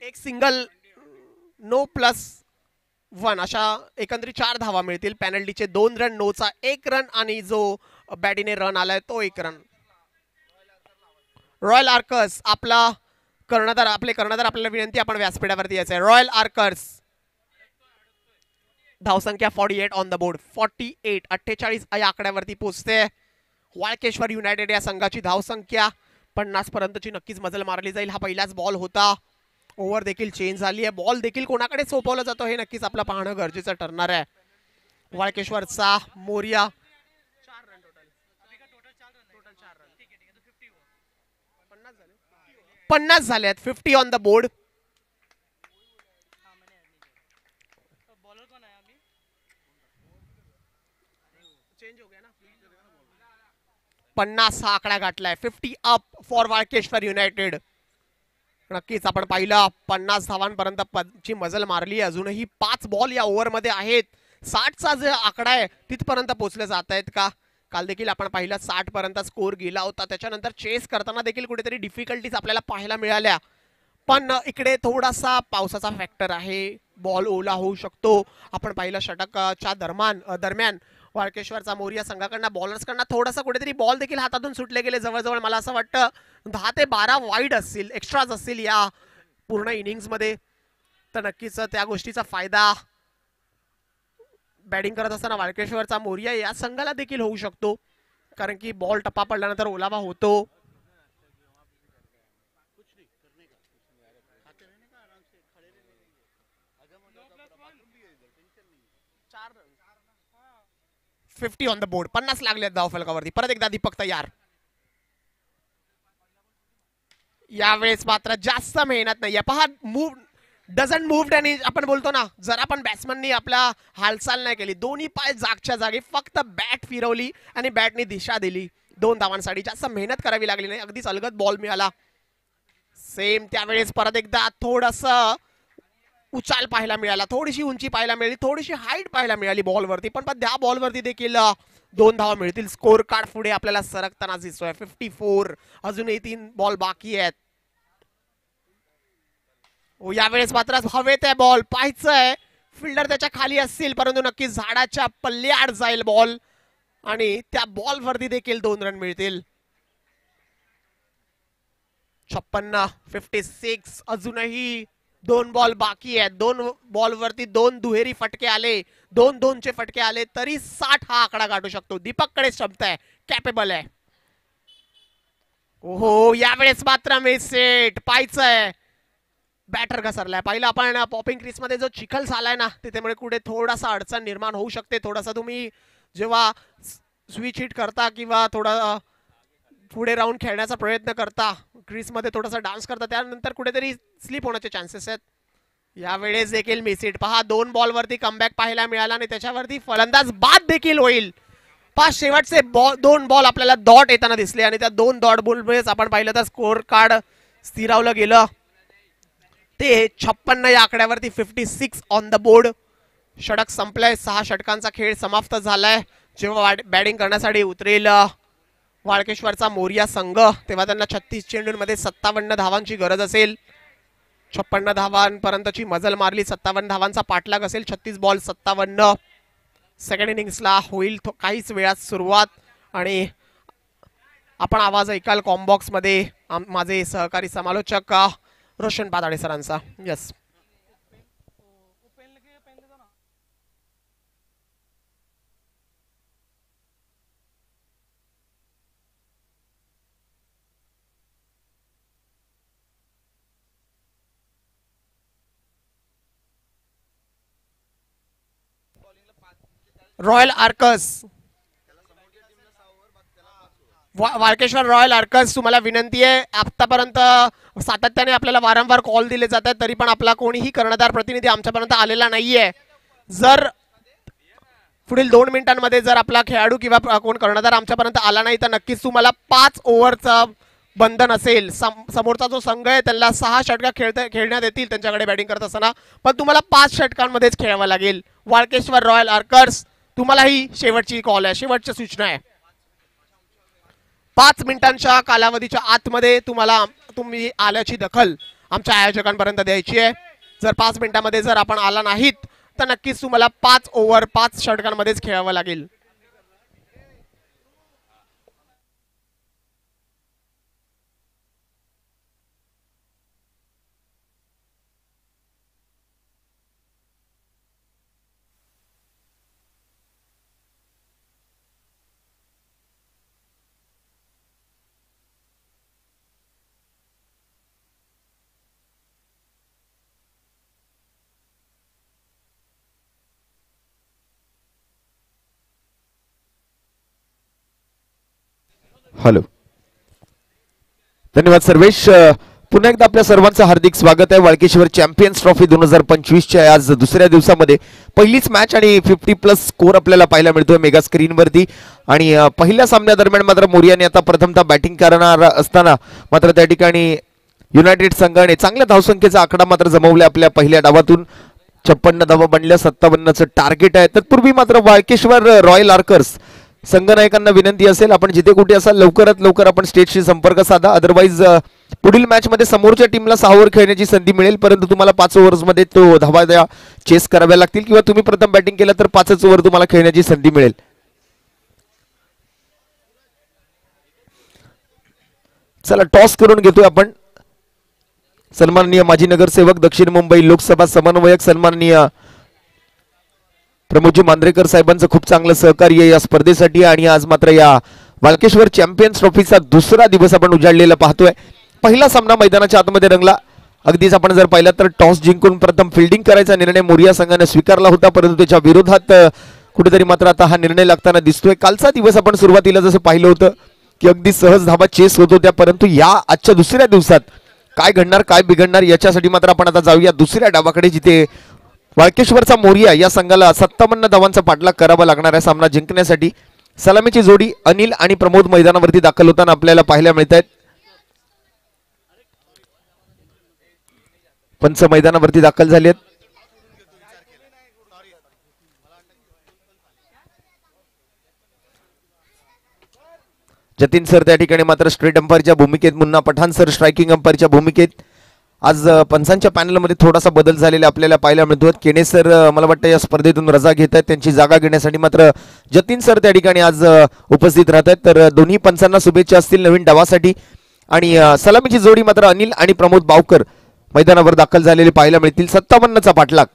एक सिंगल, नो +1 अशा एकंदरीत 4 धावा मिळतील. पॅनल्टीचे 2 रन, नोचा 1 रन, आणि जो बॅटीने रन आलाय तो 1 रन. रॉयल आर्कर्स आपले कर्णधार आपल्याला विनंती, आपण व्यासपीठावरती यायचंय. रॉयल आर्कर्स धावसंख्या 48 ऑन द बोर्ड. 48 या आकड्यावरती पोहोचते. वाळकेश्वर युनायटेड या संघाची धावसंख्या 50 पर्यंतची नक्कीच मजल मारली जाईल. हा पहिलाच बॉल होता. ओव्हर देखील चेंज झाली आहे. बॉल देखील कोणाकडे सोपवला जातो हे नक्कीच आपलं पाहणं गरजेचं ठरणार आहे. वाळकेश्वरचा मोरिया 50 झाले आहेत. 50 ऑन द बोर्ड. 50 हा आकडा गाठलाय. 50 अप फॉर वाळकेश्वर युनायटेड. नक्कीच आपण पाहिलं 50 धावांपर्यंत मजल मारली. अजूनही 5 बॉल या ओव्हर मध्ये आहेत. 60चा जो आकडा आहे तिथपर्यंत पोहोचले जात आहेत का? काल देखील आपण पाहिलं 60 पर्यंत स्कोर गेला होता. त्याच्यानंतर चेस करताना देखील कुठेतरी डिफिकल्टीज आपल्याला पाहायला मिळाल्या. पण इकडे थोडासा पावसाचा फॅक्टर आहे. बॉल ओला होऊ शकतो. आपण पाहिलं षटकाच्या दरम्यान वाळकेश्वरचा मोरिया संघाकडनं बॉलर्सकडनं थोडासा कुठेतरी बॉल देखील हातातून सुटले गेले. जवळजवळ मला असं वाटतं 10 ते 12 वाईड असतील, एक्स्ट्राज असतील या पूर्ण इनिंग्स मध्ये. तर नक्कीच त्या गोष्टीचा फायदा बॅटिंग करत असताना वाळकेश्वरचा मोरिया या संघाला देखील होऊ शकतो, कारण की बॉल टप्पा पडल्यानंतर ओलावा होतो. 50 ऑन द बोर्ड. 50 लागले धाव फलकावरती. परत एकदा दीपक तयार. यावेळेस मात्र जास्त मेहनत नाहीये. पहा मूव डझंट मूव्ड आणि आपण बोलतो ना जर आपण बॅट्समननी आपला हालचाल नाही केली, दोन्ही पाय जागच्या जागी फक्त बॅट फिरवली आणि बॅटनी दिशा दिली 2 धावांसाठी. जास्त मेहनत करावी लागली नाही. अगदीच अलगद बॉल मिळाला. सेम त्यावेळेस परत एकदा थोडस उचाल पाहायला मिळाला, थोडीशी उंची पाहायला मिळाली, थोडीशी हाईट पाहायला मिळाली बॉलवरती. पण त्या बॉलवरती देखील 2 धावा मिळतील. स्कोर कार्ड पुढे आपल्याला सरकताना दिसतोय. 54. अजूनही 3 बॉल बाकी आहेत. यावेळेस मात्र हवेत आहे बॉल. पाहायचंय फिल्डर त्याच्या खाली असतील, परंतु नक्की झाडाच्या पल्ल्याआड जाईल बॉल आणि त्या बॉल वरती देखील 2 रन मिळतील. 56. 56. अजूनही 2 बॉल बाकी आहेत. 2 बॉल वरती 2 दुहेरी फटके आले, 2-2 चे फटके आले तरी 60 हा आकडा गाठू शकतो. दीपक कडे क्षमता आहे, कॅपेबल आहे. ओहो यावेळेस मात्र मिसेट. पाहायचंय बॅटर घसरलाय. पाहिलं आपण पॉपिंग क्रीज मध्ये जो चिखल झालाय ना तिथे कुठे थोडासा अडचण निर्माण होऊ शकते. थोडासा तुम्ही जेव्हा स्विच हिट करता किंवा थोडा पुढे राऊंड खेळण्याचा प्रयत्न करता, क्रीज मध्ये थोडासा डान्स करता, त्यानंतर कुठेतरी स्लिप होण्याचे चान्सेस आहेत. यावेळेस देखील मिसिट. पहा 2 बॉल वरती कमबॅक पाहायला मिळाला आणि त्याच्यावरती फलंदाज बाद देखील होईल. पहा शेवटचे 2 बॉल आपल्याला डॉट येताना दिसले आणि त्या 2 डॉट बॉलमुळेच आपण पाहिलं तर स्कोर कार्ड स्थिरावलं गेलं. ते 56 या आकड्यावरती 56 ऑन द बोर्ड. षटक संपलंय. 6 षटकांचा खेळ समाप्त झालाय. जेव्हा बॅटिंग करण्यासाठी उतरेल वाळकेश्वरचा मोरिया संघ तेव्हा त्यांना 36 चेंडूंमध्ये 57 धावांची गरज असेल. 56 धावांपर्यंतची मजल मारली. 57 धावांचा पाठलाग असेल. 36 बॉल 57. सेकंड इनिंग्सला होईल काहीच वेळात सुरुवात आणि आपण आवाज ऐकाल कॉम्बॉक्स मध्ये माझे सहकारी समालोचक रोशन पाताडे सरांचा. यस रॉयल आर्कर्स वाळकेश्वर रॉयल आर्कर्स तुम्हाला विनंती आहे. आतापर्यंत सातत्याने आपल्याला वारंवार कॉल दिले जातात तरी पण आपला कोणीही कर्णधार प्रतिनिधी आमच्यापर्यंत आलेला नाहीये. जर पुढील 2 मिनिटांमध्ये जर आपला खेळाडू किंवा कोण कर्णधार आमच्यापर्यंत आला नाही तर नक्कीच तुम्हाला 5 ओव्हरचं बंधन असेल. समोरचा जो संघ आहे त्याला 6 षटक खेळण्यात येतील त्यांच्याकडे बॅटिंग करत असताना, पण तुम्हाला 5 षटकांमध्येच खेळावं लागेल. वाळकेश्वर रॉयल आर्कर्स तुम्हाला ही शेवटची कॉल आहे, शेवटची सूचना आहे. 5 मिनिटांच्या कालावधीच्या आतमध्ये तुम्ही आल्याची दखल आमच्या आयोजकांपर्यंत द्यायची आहे. जर 5 मिनिटांमध्ये जर आपण आला नाहीत तर नक्कीच तुम्हाला 5 ओव्हर 5 षटकांमध्येच खेळावं लागेल. हॅलो, धन्यवाद सर्वेश. पुन्हा एकदा आपल्या सर्वांचं हार्दिक स्वागत आहे. वाळकेश्वर चॅम्पियन्स ट्रॉफी 2025च्या आज दुसऱ्या दिवसामध्ये पहिलीच मॅच आणि 50+ स्कोर आपल्याला पाहायला मिळतोय मेगा स्क्रीनवरती. आणि पहिल्या सामन्यादरम्यान मात्र मोरियाने आता प्रथमतः बॅटिंग करणार असताना मात्र त्या ठिकाणी युनायटेड संघाने चांगल्या धावसंख्येचा आकडा मात्र जमवला आपल्या पहिल्या डावातून. 56 धावा बनल्या, 57चं टार्गेट आहे. तत्पूर्वी मात्र वाळकेश्वर रॉयल आर्कर्स संघनायकांना विनंती असेल आपण जिथे कुठे असाल लवकरात लवकर आपण स्टेजशी संपर्क साधा. अदरवाईज पुढील मॅच मध्ये समोरच्या टीमला 6 ओव्हर खेळण्याची संधी मिळेल, परंतु तुम्हाला 5 ओव्हर्स मध्ये तो धावा चेस कराव्या लागतील किंवा तुम्ही प्रथम बॅटिंग केलं तर 5च ओव्हर तुम्हाला खेळण्याची संधी मिळेल. चला टॉस करून घेतोय आपण. सन्माननीय माजी नगरसेवक दक्षिण मुंबई लोकसभा समन्वयक सन्माननीय प्रमोदजी मांद्रेकर साहेबांचं खूप चांगलं सहकार्य या स्पर्धेसाठी. आणि आज मात्र या वाळकेश्वर चॅम्पियन्स ट्रॉफीचा दुसरा दिवस आपण उजाडलेला पाहतोय. पहिला सामना मैदानाच्या आतमध्ये रंगला. अगदीच आपण जर पाहिलं तर टॉस जिंकून प्रथम फिल्डिंग करायचा निर्णय मोरिया संघाने स्वीकारला होता, परंतु त्याच्या विरोधात कुठेतरी मात्र आता हा निर्णय लागताना दिसतोय. कालचा दिवस आपण सुरुवातीला जसं पाहिलं होतं की अगदी सहज धाबा चेस होत होत्या, परंतु या आजच्या दुसऱ्या दिवसात काय घडणार काय बिघडणार याच्यासाठी मात्र आपण आता जाऊया दुसऱ्या डावाकडे, जिथे वाळकेश्वरचा मोरिया या संघाला 57 धावांचा पाठलाग करावा लागणार आहे सामना जिंकण्यासाठी. सलामीची जोडी अनिल आणि प्रमोद मैदानावरती दाखल होताना आपल्याला पाहायला मिळत आहेत. पंच मैदानावरती दाखल झाले आहेत. जतीन सर त्या ठिकाणी मात्र स्ट्रेट अंपायरच्या भूमिकेत, मुन्ना पठाण सर स्ट्रायकिंग अंपायरच्या भूमिकेत. आज पंचांच्या पॅनलमध्ये थोडासा बदल झालेला आपल्याला पाहायला मिळतो. केणे सर मला वाटतं या स्पर्धेतून रजा घेत आहेत, त्यांची जागा घेण्यासाठी मात्र जतीन सर त्या ठिकाणी आज उपस्थित राहत आहेत. तर दोन्ही पंचांना शुभेच्छा असतील नवीन डावासाठी. आणि सलामीची जोडी मात्र अनिल आणि प्रमोद बावकर मैदानावर दाखल झालेले पाहायला मिळतील. 57चा पाठलाग.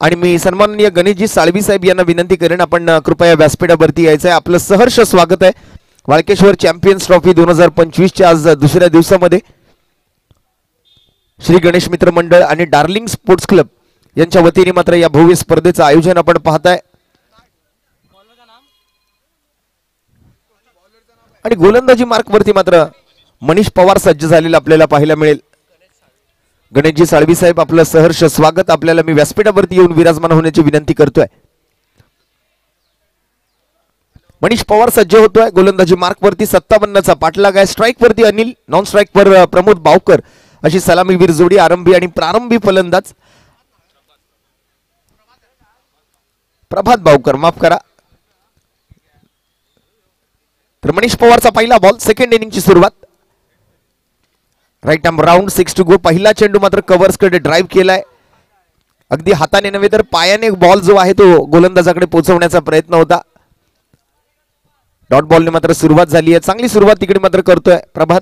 आणि मी सन्माननीय गणेशजी साळवी साहेब यांना विनंती करेन, आपण कृपया व्यासपीठावरती यायचं आहे. आपलं सहर्ष स्वागत आहे वाळकेश्वर चॅम्पियन्स ट्रॉफी 2025च्या आज दुसऱ्या दिवसामध्ये. श्री गणेश मित्र मंडळ आणि डार्लिंग स्पोर्ट्स क्लब यांच्या वतीने मात्र या भव्य स्पर्धेचं आयोजन आपण पाहताय. आणि गोलंदाजी मार्कवरती मात्र मनीष पवार सज्ज झालेला आपल्याला पाहायला मिळेल. गणेशजी साळवी साहेब आपलं सहर्ष स्वागत. आपल्याला मी व्यासपीठावरती येऊन विराजमान होण्याची विनंती करतोय. मनीष पवार सज्ज होतोय. गोलंदाजी मार्कवरती 57चा पाठलाग आहे. स्ट्राईक वरती अनिल, नॉन स्ट्राईक वर प्रमोद बावकर अशी सलामीवीर जोडी. आरंभी आणि प्रारंभी फलंदाज प्रभात बावकर, माफ करा. तर मनीष पवारचा पहिला बॉल, सेकंड इनिंगची सुरुवात. Right arm round 6 to go. पहिला चेंडू मात्र कव्हर्सकडे ड्राईव्ह केलाय. अगदी हाताने नव्हे तर पायाने बॉल जो आहे तो गोलंदाजाकडे पोहोचवण्याचा प्रयत्न होता. डॉट बॉलने मात्र सुरुवात झाली आहे. चांगली सुरुवात तिकडे मात्र करतोय प्रभात.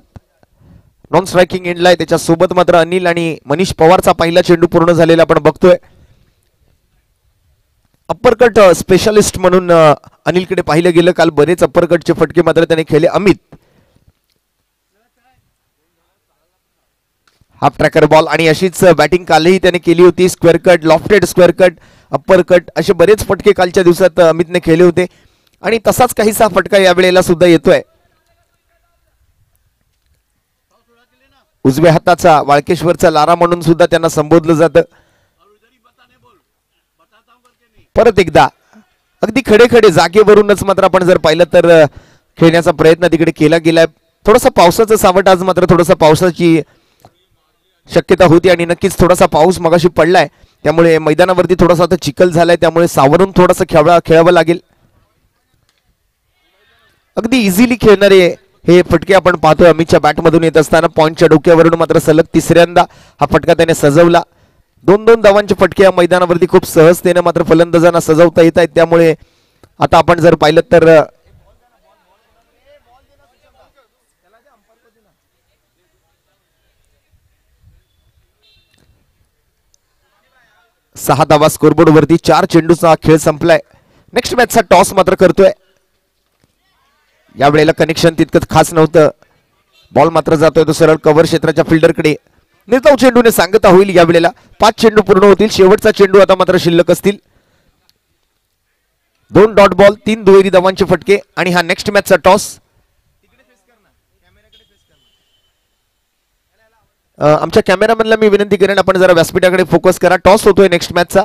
नॉन स्ट्रायकिंग एंडला आहे. त्याच्या सोबत मात्र अनिल आणि मनीष पवारचा पहिला चेंडू पूर्ण झालेला आपण बघतोय. अप्परकट स्पेशलिस्ट म्हणून अनिलकडे पाहिलं गेलं. काल बरेच अप्परकटचे फटके मात्र त्याने खेळले. Amit half tracker ball. आणि अशीच बॅटिंग कालही त्याने केली होती. Square cut, lofted square cut, upper cut असे बरेच फटके कालच्या दिवसात अमितने खेळले होते. आणि तसाच काहीसा फटका यावेळेला सुद्धा येतोय. उजव्या हाताचा वाळकेश्वरचा लारा म्हणून सुद्धा त्यांना संबोधलं जातं. परत एकदा अगदी खडे खडे जागेवरूनच मात्र आपण जर पाहिलं तर खेळण्याचा प्रयत्न तिकडे केला गेलाय. थोडासा पावसाचं सावट आज मात्र थोडासा पावसाची शक्यता होती आणि नक्कीच थोडासा पाऊस मगाशी पडलाय, त्यामुळे मैदानावरती थोडासा आता चिखल झालाय, त्यामुळे सावरून थोडासा खेळावं लागेल. अगदी इझिली खेळणारे हे फटके आपण पाहतोय अमितच्या बॅटमधून येत असताना. पॉइंटच्या डोक्यावरून मात्र सलग तिसऱ्यांदा हा फटका त्याने सजवला. 2-2 धावांचे फटके या मैदानावरती खूप सहजतेने मात्र फलंदाजांना सजवता येत आहेत. त्यामुळे आता आपण जर पाहिलं तर 6 धावा स्कोरबोर्ड वरती. 4 चेंडूचा खेळ संपलाय. नेक्स्ट मॅचचा टॉस मात्र करतोय. यावेळेला कनेक्शन तितकंच खास नव्हतं. बॉल मात्र जातोय तो सरळ कव्हर क्षेत्राच्या फिल्डरकडे. निर्धाव चेंडूने सांगता होईल. यावेळेला 5 चेंडू पूर्ण होतील. शेवटचा चेंडू आता मात्र शिल्लक असतील. 2 डॉट बॉल, 3 दुहेरी धावांचे फटके आणि हा नेक्स्ट मॅचचा टॉस. आमच्या कॅमेरामॅनला मी विनंती करेन आपण जरा व्यासपीठाकडे फोकस करा. टॉस होतोय नेक्स्ट मॅचचा.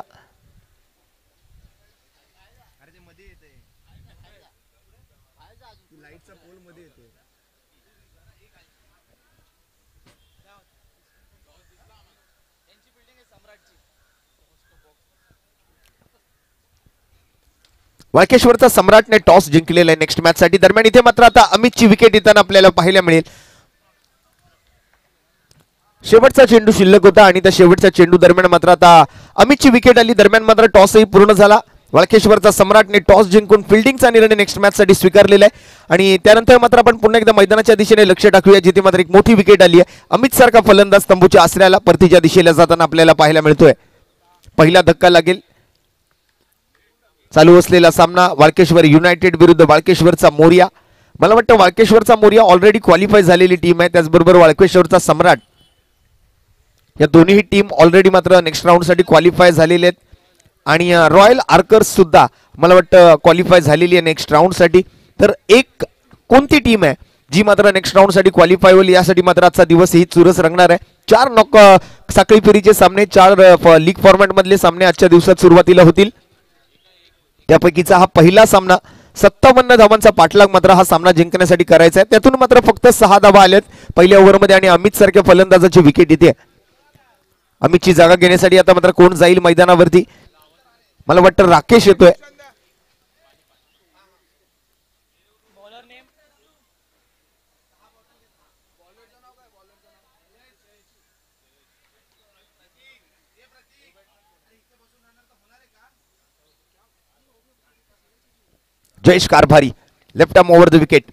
वाळकेश्वरचा सम्राटने टॉस जिंकलेला आहे नेक्स्ट मॅच साठी. दरम्यान इथे मात्र आता अमितची विकेट येताना आपल्याला पाहायला मिळेल. शेवटचा चेंडू शिल्लक होता आणि त्या शेवटच्या चेंडू दरम्यान मात्र आता अमितची विकेट आली. दरम्यान मात्र टॉसही पूर्ण झाला. वाळकेश्वरचा सम्राटने टॉस जिंकून फिल्डिंगचा निर्णय नेक्स्ट मॅच साठी स्वीकारलेला आहे. आणि त्यानंतर मात्र आपण पुन्हा एकदा मैदानाच्या दिशेने लक्ष टाकूया, जिथे मात्र एक मोठी विकेट आली आहे. अमित सारखा फलंदाज तंबूच्या आसऱ्याला परतीच्या दिशेला जाताना आपल्याला पाहायला मिळतोय. पहिला धक्का लागेल. चालू असलेला सामना वाळकेश्वर युनायटेड विरुद्ध वाळकेश्वरचा मोरिया. मला वाटतं वाळकेश्वरचा मोरिया ऑलरेडी क्वालिफाय झालेली टीम आहे. त्याचबरोबर वाळकेश्वरचा सम्राट या दोन्ही टीम ऑलरेडी मात्र नेक्स्ट राऊंड साठी क्वालिफाय झालेले आहेत आणि रॉयल आर्कर्स सुद्धा मला वाटतं क्वालिफाय झालेली आहे नेक्स्ट राऊंड साठी. तर एक कोणती टीम आहे जी मात्र नेक्स्ट राऊंड साठी क्वालिफाय होईल यासाठी मात्र आजचा दिवस ही चुरस रंगणार आहे. 4 नॉक साखळी फेरीचे सामने, 4 लीग फॉर्मॅट मधले सामने आजच्या दिवसात सुरुवातीला होतील. त्यापैकीचा हा पहिला सामना 57 धावांचा पाठलाग मात्र हा सामना जिंकण्यासाठी करायचा आहे. त्यातून मात्र फक्त 6 धावा आल्यात पहिल्या ओव्हरमध्ये आणि अमित सारख्या फलंदाजाची विकेट येते. अमितची जागा घेण्यासाठी आता मात्र कोण जाईल मैदानावरती? मला वाटतं राकेश येतोय. Jayesh Karbhari left arm over the wicket.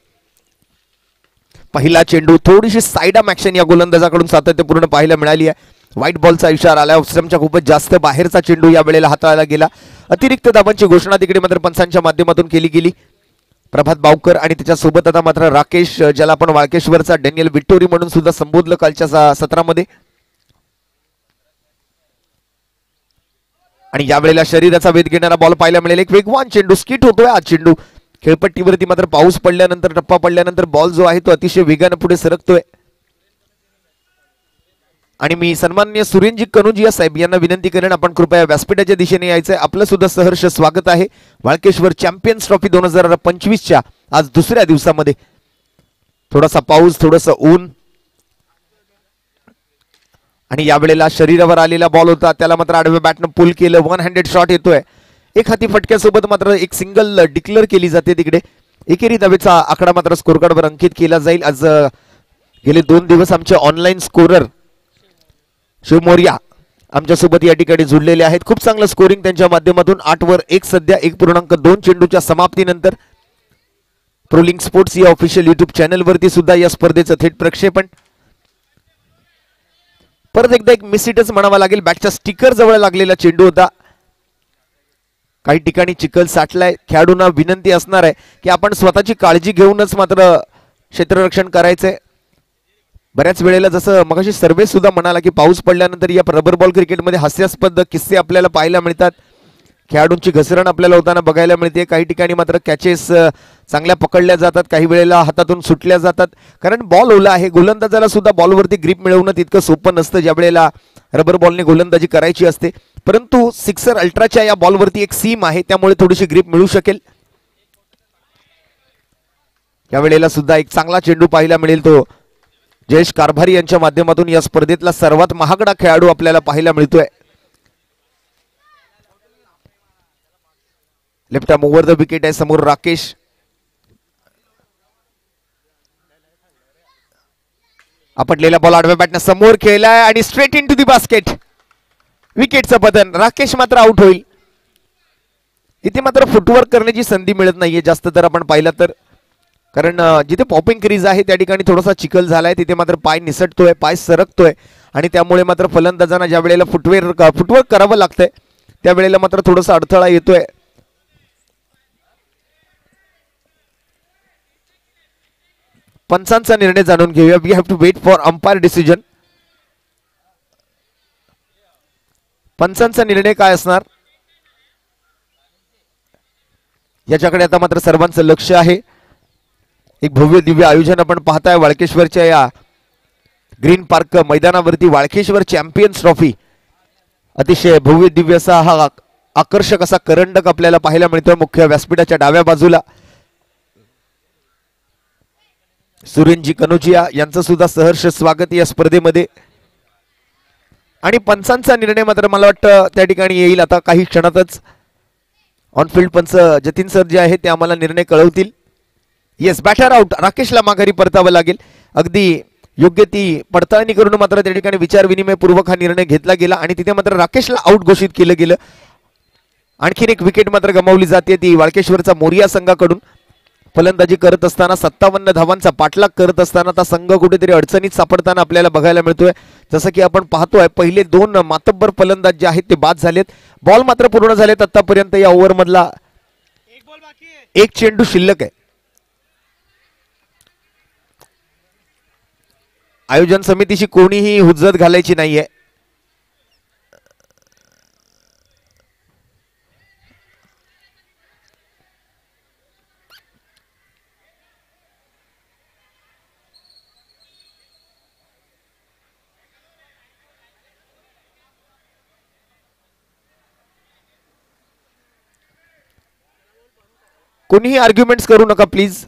पहिला चेंडू थोडीशी साइड आर्म ऍक्शन या गोलंदाजाकडून सातत्यपूर्ण पाहायला मिळाली आहे. व्हाईट बॉलचा इशारा आला. ऑफस्टंपच्या खूपच जास्त बाहेरचा चेंडू या वेळेला हाताळला गेला. अतिरिक्त धावांची घोषणा तिकडे मात्र पंचांच्या माध्यमातून केली गेली. प्रभात बावकर आणि त्याच्यासोबत आता मात्र राकेश, ज्याला आपण वाळकेश्वरचा डॅनियल विक्टोरी म्हणून सुद्धा संबोधलं कालच्या सत्रामध्ये. आणि यावेळेला शरीराचा वेध घेणारा बॉल पाहायला मिळेल. एक वेगवान चेंडू स्किट होतोय हा चेंडू. खेळपट्टीवरती मात्र पाऊस पडल्यानंतर, टप्पा पडल्यानंतर बॉल जो आहे तो अतिशय वेगाने पुढे सरकतोय. आणि मी सन्माननीय सुरेंजी कनुजिया साहेब यांना विनंती करेन, आपण कृपया व्यासपीठाच्या दिशेने यायचंय. आपलं सुद्धा सहर्ष स्वागत आहे वाळकेश्वर चॅम्पियन्स ट्रॉफी 2025च्या आज दुसऱ्या दिवसामध्ये. थोडासा पाऊस, थोडंसं ऊन आणि यावेळेला शरीरावर आलेला बॉल होता, त्याला मात्र आडव्या बॅटनं पुल केलं. 1 हँडेड शॉट येतोय. एक हाती फटक्यासोबत मात्र एक सिंगल डिक्लेअर केली जाते तिकडे. एकेरी धावेचा आकडा मात्र स्कोरकार्डवर अंकित केला जाईल. आज गेले 2 दिवस आमचे ऑनलाईन स्कोरर शिव मोर्या आमच्यासोबत या ठिकाणी जुळलेले आहेत. खूप चांगलं स्कोरिंग त्यांच्या माध्यमातून. 8 वर 1 सध्या 1.2 चेंडूच्या समाप्तीनंतर. ट्रोलिंग स्पोर्ट्स या ऑफिशियल युट्यूब चॅनलवरती सुद्धा या स्पर्धेचं थेट प्रक्षेपण. परत एकदा एक मिसहिटच म्हणावा लागेल. बॅटच्या स्टिकर जवळ लागलेला चेंडू होता. काही ठिकाणी चिखल साठलाय. खेळाडूंना विनंती असणार आहे की आपण स्वतःची काळजी घेऊनच मात्र क्षेत्ररक्षण करायचंय. बऱ्याच वेळेला जसं मगाशी सर्वे सुद्धा म्हणाला की पाऊस पडल्यानंतर या रबर बॉल क्रिकेटमध्ये हास्यास्पद किस्से आपल्याला पाहायला मिळतात. खेळाडूंची घसरण आपल्याला होताना बघायला मिळते. काही ठिकाणी मात्र कॅचेस चांगल्या पकडल्या जातात, काही वेळेला हातातून सुटल्या जातात, कारण बॉल ओला आहे. गोलंदाजाला सुद्धा बॉलवरती ग्रीप मिळवणं तितकं सोपं नसतं ज्या वेळेला रबर बॉलने गोलंदाजी करायची असते. परंतु सिक्सर अल्ट्राच्या या बॉलवरती एक सीम आहे, त्यामुळे थोडीशी ग्रीप मिळू शकेल. यावेळेला सुद्धा एक चांगला चेंडू पाहायला मिळेल. तो जयेश कारभारी यांच्या माध्यमातून या स्पर्धेतला सर्वात महागडा खेळाडू आपल्याला पाहायला मिळतोय. Left arm over the wicket आहे. समोर राकेश. आपटलेला बॉल आडव्या बॅटने समोर खेळलाय आणि straight into the basket. विकेटचं पतन. राकेश मात्र आउट होईल. इथे मात्र फुटवर्क करण्याची संधी मिळत नाहीये जास्त तर आपण पाहिलं तर, कारण जिथे पॉपिंग क्रीज आहे त्या ठिकाणी थोडासा चिखल झालाय. तिथे मात्र पाय निसटतोय, पाय सरकतोय आणि त्यामुळे मात्र फलंदाजांना ज्या वेळेला फुटवर्क करावं लागतंय त्यावेळेला मात्र थोडासा अडथळा येतोय. पंचांचा निर्णय जाणून घेऊया. We have to wait for umpire decision. पंचांचा निर्णय काय असणार याच्याकडे आता मात्र सर्वांचं लक्ष आहे. एक भव्य दिव्य आयोजन आपण पाहताय वाळकेश्वरच्या या ग्रीन पार्क मैदानावरती. वाळकेश्वर चॅम्पियन्स ट्रॉफी अतिशय भव्य दिव्य असा हा आकर्षक असा करंडक आपल्याला पाहायला मिळतोय मुख्य व्यासपीठाच्या डाव्या बाजूला. सुरेंजी कनोजिया यांचं सुद्धा सहर्ष स्वागत या स्पर्धेमध्ये. आणि पंचांचा निर्णय मात्र मला वाटतं त्या ठिकाणी येईल आता काही क्षणातच. ऑनफिल्ड पंच जतीन सर जे आहेत ते आम्हाला निर्णय कळवतील. Yes, batter out. राकेशला माघारी परतावं लागेल. अगदी योग्य ती पडताळणी करून मात्र त्या ठिकाणी विचार विनिमयपूर्वक हा निर्णय घेतला गेला आणि तिथे मात्र राकेशला आउट घोषित केलं गेलं. आणखीन एक विकेट मात्र गमावली जाते ती वाळकेश्वरचा मोरिया संघाकडून. फलंदाजी करत असताना 57 धावांचा पाठलाग करत असताना आता संघ कुठेतरी अडचणीत सापडताना आपल्याला बघायला मिळतोय. जसं की आपण पाहतोय पहिले 2 मातब्बर फलंदाज जे आहेत ते बाद झालेत. बॉल मात्र पूर्ण झालेत आतापर्यंत. या ओव्हर मधला एक चेंडू शिल्लक आहे. आयोजन समितीशी कोणीही हुज्जत घालायची नाहीये. कोणीही आर्ग्युमेंट्स करू नका प्लीज.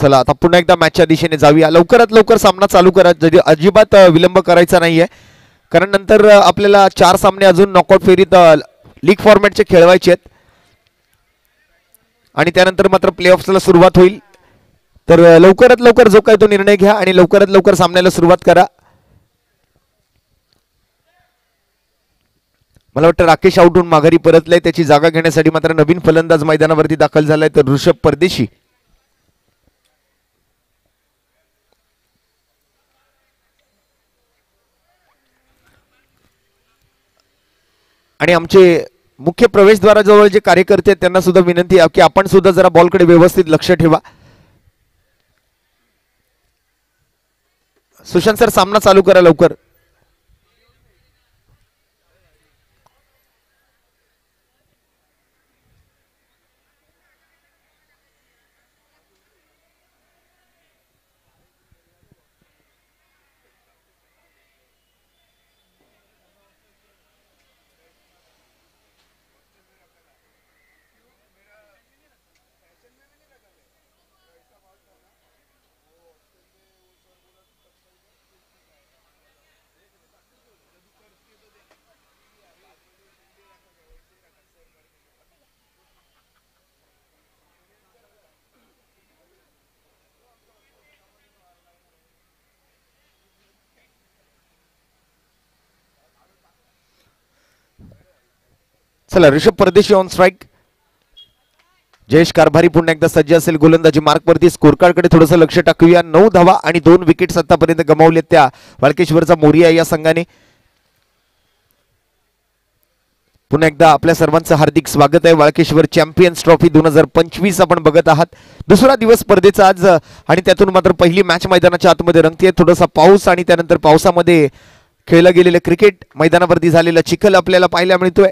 चला आता पुन्हा एकदा मॅचच्या दिशेने जाऊया. लवकरात लवकर सामना चालू करा, अजिबात विलंब करायचा नाहीये, कारण नंतर आपल्याला 4 सामने अजून नॉकआउट फेरीत लीग फॉर्मॅटचे खेळवायचे आहेत आणि त्यानंतर मात्र प्लेऑफ्सला सुरुवात होईल. तर लवकरात लवकर जो काही तो निर्णय घ्या आणि लवकरात लवकर सामन्याला सुरुवात करा. मला वाटतं राकेश आउट होऊन माघारी परतलाय, त्याची जागा घेण्यासाठी मात्र नवीन फलंदाज मैदानावरती दाखल झालाय, तर ऋषभ परदेशी. आणि आमचे मुख्य प्रवेशद्वाराजवळ जे कार्यकर्ते आहेत त्यांना सुद्धा विनंती आहे की आपण सुद्धा जरा बॉलकडे व्यवस्थित लक्ष ठेवा. सुशांत सर सामना चालू करा लवकर. चला ऋषभ परदेशी ऑन स्ट्राइक. जयेश कारभारी पुन्हा एकदा सज्ज असेल गोलंदाजी मार्कवरती. स्कोर कार्डकडे थोडंसं लक्ष टाकूया. 9 धावा आणि 2 विकेट्स आतापर्यंत गमावलेत त्या वाळकेश्वरचा मोरिया या संघाने. पुन्हा एकदा आपल्या सर्वांचं हार्दिक स्वागत आहे. वाळकेश्वर चॅम्पियन्स ट्रॉफी 2025 आपण बघत आहात. दुसरा दिवस स्पर्धेचा आज आणि त्यातून मात्र पहिली मॅच मैदानाच्या आतमध्ये रंगतेय. थोडासा पाऊस आणि त्यानंतर पावसामध्ये खेळलं गेलेलं क्रिकेट, मैदानावरती झालेला चिखल आपल्याला पाहायला मिळतोय.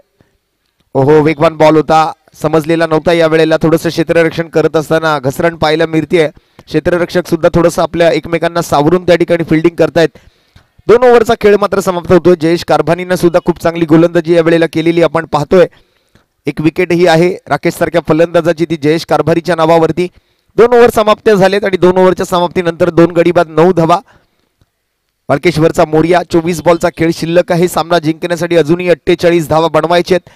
ओहो, वेगवान बॉल होता, समजलेला नव्हता. या वेळेला थोडंसं क्षेत्ररक्षण करत असताना घसरण पाहायला मिळतेय. क्षेत्ररक्षक सुद्धा थोडंसं आपल्या एकमेकांना सावरून त्या ठिकाणी फिल्डिंग करतायत. 2 ओव्हरचा खेळ मात्र समाप्त होतोय. जयेश कारभानीनं सुद्धा खूप चांगली गोलंदाजी या वेळेला केलेली आपण पाहतोय. एक विकेट ही आहे राकेश सारख्या फलंदाजाची, ती जयेश कारभारीच्या नावावरती. 2 ओव्हर समाप्त झालेत आणि 2 ओव्हरच्या समाप्तीनंतर 2 गडी बाद 9 धावा. वाळकेश्वरचा मोरिया 24 बॉलचा खेळ शिल्लक आहे. सामना जिंकण्यासाठी अजूनही 48 धावा बनवायचे आहेत,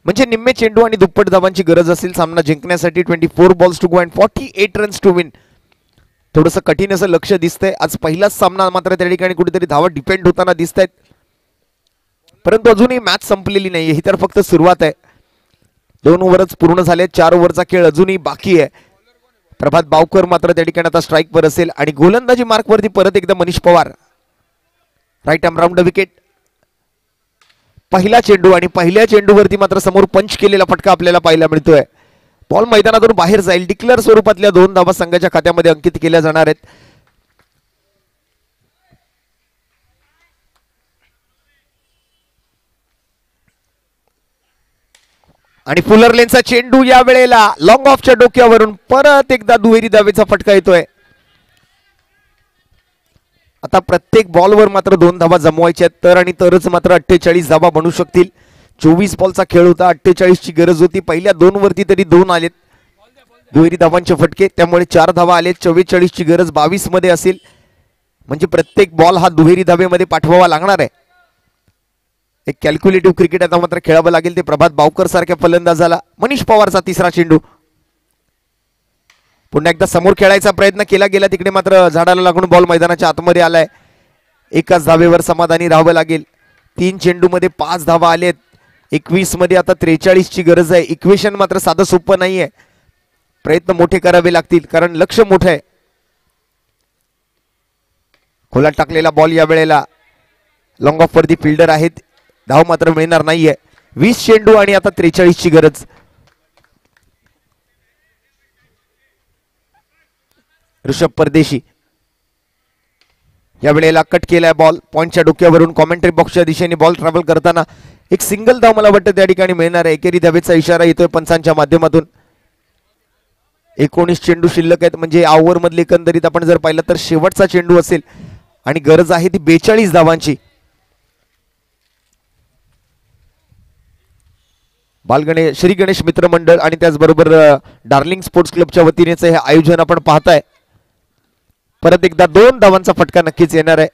म्हणजे निम्मे चेंडू आणि दुप्पट धावांची गरज असेल सामना जिंकण्यासाठी. 24 balls to go and 48 runs to win. थोडंसं कठीण असं लक्ष दिसतंय. आज पहिलाच सामना मात्र त्या ठिकाणी कुठेतरी धावा डिपेंड होताना दिसत आहेत, परंतु अजूनही मॅच संपलेली नाही. ही तर फक्त सुरुवात आहे. 2 ओव्हरच पूर्ण झाले. 4 ओव्हरचा खेळ अजूनही बाकी आहे. प्रभात बावकर मात्र त्या ठिकाणी आता स्ट्राईकवर असेल आणि गोलंदाजी मार्कवरती परत एकदा Manish Pawar. Right arm round wicket. पहिला चेंडू आणि पहिल्या चेंडूवरती मात्र समोर पंच केलेला फटका आपल्याला पाहायला मिळतोय. बॉल मैदानातून बाहेर जाईल. डिक्लेअर स्वरूपातल्या 2 धावा संघाच्या खात्यामध्ये अंकित केल्या जाणार आहेत. आणि फुलर लेनचा चेंडू या वेळेला लॉंग ऑफच्या डोक्यावरून परत एकदा दुहेरी धावेचा फटका येतोय. आता प्रत्येक बॉलवर मात्र 2 धावा जमवायच्या आहेत, तर आणि तरच मात्र 48 धावा बनू शकतील. 24 बॉलचा खेळ होता, 48 ची गरज होती. पहिल्या 2 वरती तरी 2 आलेत दुहेरी धावांचे फटके, त्यामुळे 4 धावा आलेत. 44 ची गरज 22 मध्ये असेल, म्हणजे प्रत्येक बॉल हा दुहेरी धावेमध्ये पाठवावा लागणार आहे. एक कॅल्क्युलेटिव्ह क्रिकेट आता मात्र खेळावं लागेल ते प्रभात बावकर सारख्या फलंदाजाला. मनीष पवारचा तिसरा चेंडू. पुन्हा एकदा समोर खेळायचा प्रयत्न केला गेला, तिकडे मात्र झाडाला लागून बॉल मैदानाच्या आतमध्ये आलाय. एकाच धावेवर समाधानी राहावं लागेल. 3 चेंडूमध्ये 5 धावा आलेत. 21 मध्ये आता 43 ची गरज आहे. इक्वेशन मात्र साधं सोपं नाहीये. प्रयत्न मोठे करावे लागतील, कारण लक्ष मोठं आहे. खोलात टाकलेला बॉल या वेळेला लॉंग ऑफ वरती फिल्डर आहेत, धाव मात्र मिळणार नाहीये. 20 चेंडू आणि आता 43 ची गरज. ऋषभ परदेशी या वेळेला कट केलाय बॉल पॉइंटच्या डोक्यावरून. कॉमेंट्री बॉक्सच्या दिशेने बॉल ट्रॅव्हल करताना एक सिंगल धाव मला वाटतं त्या ठिकाणी मिळणार आहे. एकेरी धावेचा इशारा येतोय पंचांच्या माध्यमातून. 19 चेंडू शिल्लक आहेत, म्हणजे या ओव्हर मधले एकंदरीत आपण जर पाहिलं तर शेवटचा चेंडू असेल आणि गरज आहे ती 42 धावांची. श्री गणेश मित्र मंडळ आणि त्याचबरोबर डार्लिंग स्पोर्ट्स क्लबच्या वतीने हे आयोजन आपण पाहताय. परत एकदा 2 धावांचा फटका नक्कीच येणार आहे.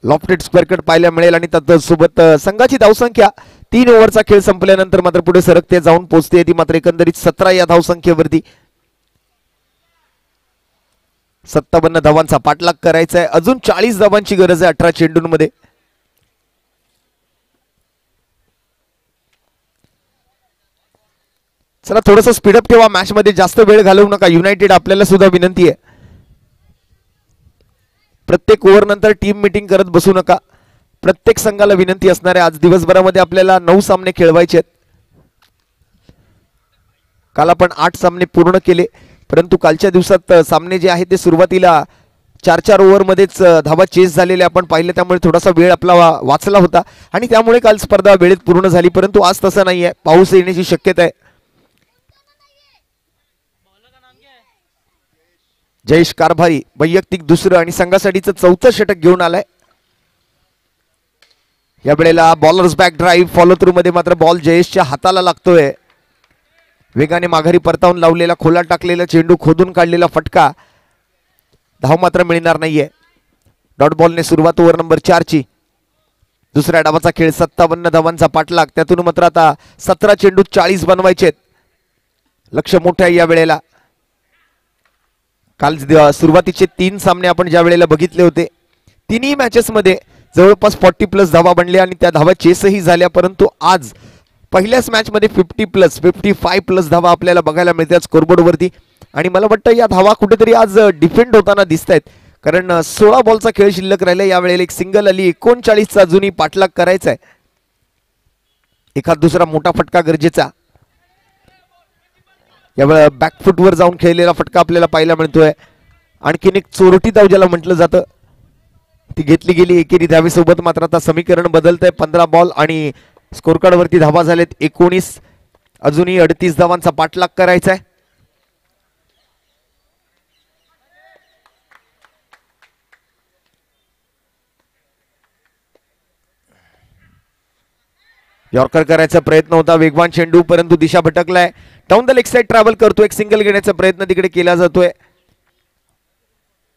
लॉफ्टेड स्क्वेअर कट पाहायला मिळेल आणि त्यासोबत संघाची धावसंख्या 3 ओव्हरचा खेळ संपल्यानंतर मात्र पुढे सरकते जाऊन पोहोचते ती मात्र एकंदरीत 17 या धावसंख्येवरती. 57 धावांचा पाठलाग करायचा आहे. अजून 40 धावांची गरज आहे 18 चेंडूंमध्ये. चला थोडंसं स्पीडअप ठेवा, मॅच मध्ये जास्त वेळ घालवू नका. युनायटेड आपल्याला सुद्धा विनंती आहे, प्रत्येक ओव्हर नंतर टीम मीटिंग करत बसू नका. प्रत्येक संघाला विनंती असणार आहे. आज दिवसभरामध्ये आपल्याला 9 सामने खेळवायचे आहेत. काल आपण 8 सामने पूर्ण केले, परंतु कालच्या दिवसात सामने जे आहेत ते सुरुवातीला 4-4 ओव्हरमध्येच धावा चेस झालेले आपण पाहिले, त्यामुळे थोडासा वेळ आपला वाचला होता आणि त्यामुळे काल स्पर्धा वेळेत पूर्ण झाली. परंतु आज तसं नाही आहे, पाऊस येण्याची शक्यता आहे. जयेश कारभारी वैयक्तिक दुसरं आणि संघासाठीचं 4थं षटक घेऊन आलाय. या वेळेला bowlers back drive follow through मध्ये मात्र बॉल जयेशच्या हाताला लागतोय. वेगाने माघारी परतावून लावलेला खोला टाकलेला चेंडू खोदून काढलेला फटका, धाव मात्र मिळणार नाहीये. डॉट बॉलने सुरुवात ओव्हर नंबर 4 ची. दुसऱ्या डावाचा खेळ 57 धावांचा पाठलाग, त्यातून मात्र आता 17 चेंडू 40 बनवायचे. लक्ष मोठं आहे या वेळेला. काल सुरुवातीचे 3 सामने आपण ज्या वेळेला बघितले होते, तिन्ही मॅचेस मध्ये जवळपास 40+ धावा बनल्या आणि त्या धावा चेसही झाल्या. परंतु आज पहिल्याच मॅच मध्ये 50+, 55+ धावा आपल्याला बघायला मिळतात स्कोरबोर्डवरती. आणि मला वाटतं या धावा कुठेतरी आज डिफेंड होताना दिसत आहेत, कारण 16 बॉलचा खेळ शिल्लक राहिला. या वेळेला एक सिंगल आली, 39चा अजूनही पाठलाग करायचा आहे. एखाद दुसरा मोठा फटका गरजेचा. यावेळेला बॅकफुटवर जाऊन खेळलेला फटका आपल्याला पाहायला मिळतोय. आणखीन एक चोरटी धाव ज्याला म्हटलं जातं ती घेतली गेली एकेरी धावेसोबत. मात्र आता समीकरण बदलतंय. 15 बॉल आणि स्कोर कार्ड वरती धावा झालेत 19. अजूनही 38 धावांचा पाठलाग करायचा आहे. यॉर्कर करायचा प्रयत्न होता, वेगवान चेंडू, परंतु दिशा भटकलाय. Down the leg side travel करतो, एक सिंगल घेण्याचा प्रयत्न तिकडे केला जातोय.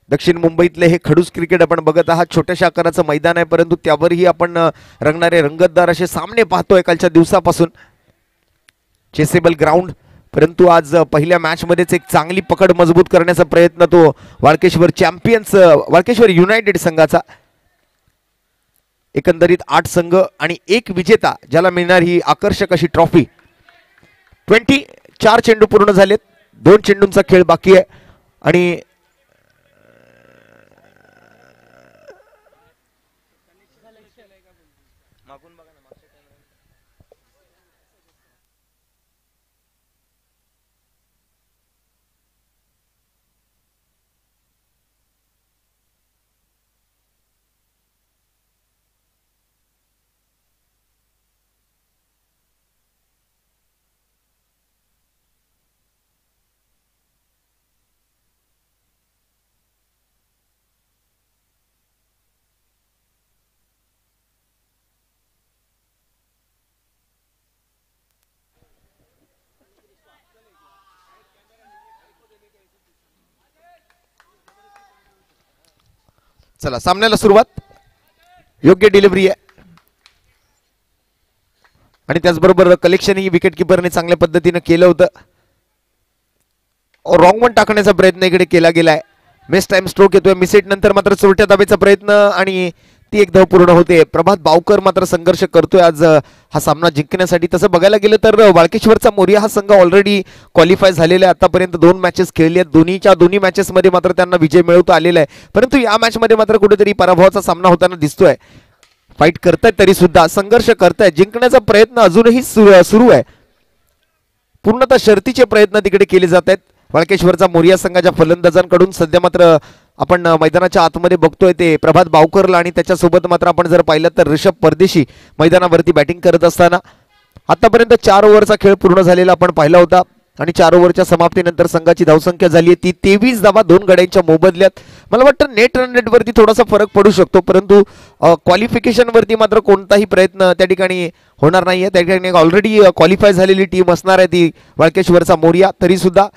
दक्षिण मुंबईतले हे खडूस क्रिकेट आपण बघत आहात. छोट्याशा आकाराचं मैदान आहे, परंतु त्यावरही आपण रंगणारे रंगतदार असे सामने पाहतोय कालच्या दिवसापासून. चेसेबल ग्राउंड, परंतु आज पहिल्या मॅच मध्येच एक चांगली पकड मजबूत करण्याचा प्रयत्न तो वाळकेश्वर युनायटेड संघाचा. एकंदरीत 8 संघ आणि 1 विजेता, ज्याला मिळणार ही आकर्षक अशी ट्रॉफी. 4 चेंडू पूर्ण झालेत, 2 चेंडूंचा खेळ बाकी आहे. आणि चला सामन्याला सुरुवात. योग्य डिलिव्हरी आहे आणि त्याचबरोबर कलेक्शन ही विकेट किपरने चांगल्या पद्धतीने केलं होतं. रॉंग वन टाकण्याचा प्रयत्न इकडे केला गेलाय. मिस टाइम स्ट्रोक येतोय. मिसएट नंतर मात्र चोरट्या दाबेचा प्रयत्न आणि ती एक धाव पूर्ण होते. प्रभात बावकर मात्र संघर्ष करतोय आज हा सामना जिंकण्यासाठी. तसं बघायला गेलं तर वाळकेश्वरचा मोरिया हा संघ ऑलरेडी क्वालिफाय झालेला आहे. आतापर्यंत 2 मॅचेस खेळली आहेत. दोन्ही मॅचेस मध्ये मात्र त्यांना विजय मिळवता आलेला आहे. परंतु या मॅच मध्ये मात्र कुठेतरी पराभवाचा सामना होताना दिसतोय. फाईट करतायत, तरी सुद्धा संघर्ष करतायत. जिंकण्याचा प्रयत्न अजूनही सुरू आहे. पूर्णतः शर्तीचे प्रयत्न तिकडे केले जात आहेत. वाळकेश्वरचा मोरिया संघाच्या फलंदाजांकडून सध्या मात्र आपण मैदानाच्या आतमध्ये बघतोय ते प्रभात बावकरला आणि त्याच्यासोबत मात्र आपण जर पाहिलं तर ऋषभ परदेशी मैदानावरती बॅटिंग करत असताना. आतापर्यंत 4 ओव्हरचा खेळ पूर्ण झालेला आपण पाहिला होता आणि 4 ओव्हरच्या समाप्तीनंतर संघाची धावसंख्या झाली आहे ती 23 धावा 2 गड्यांच्या मोबदल्यात. मला वाटतं नेट रन रेट वरती थोडासा फरक पडू शकतो, परंतु क्वालिफिकेशन वरती मात्र कोणताही प्रयत्न त्या ठिकाणी होणार नाहीये. त्या ठिकाणी ऑलरेडी क्वालिफाय झालेली टीम असणार आहे ती वाळकेश्वरचा मोरिया. तरी सुद्धा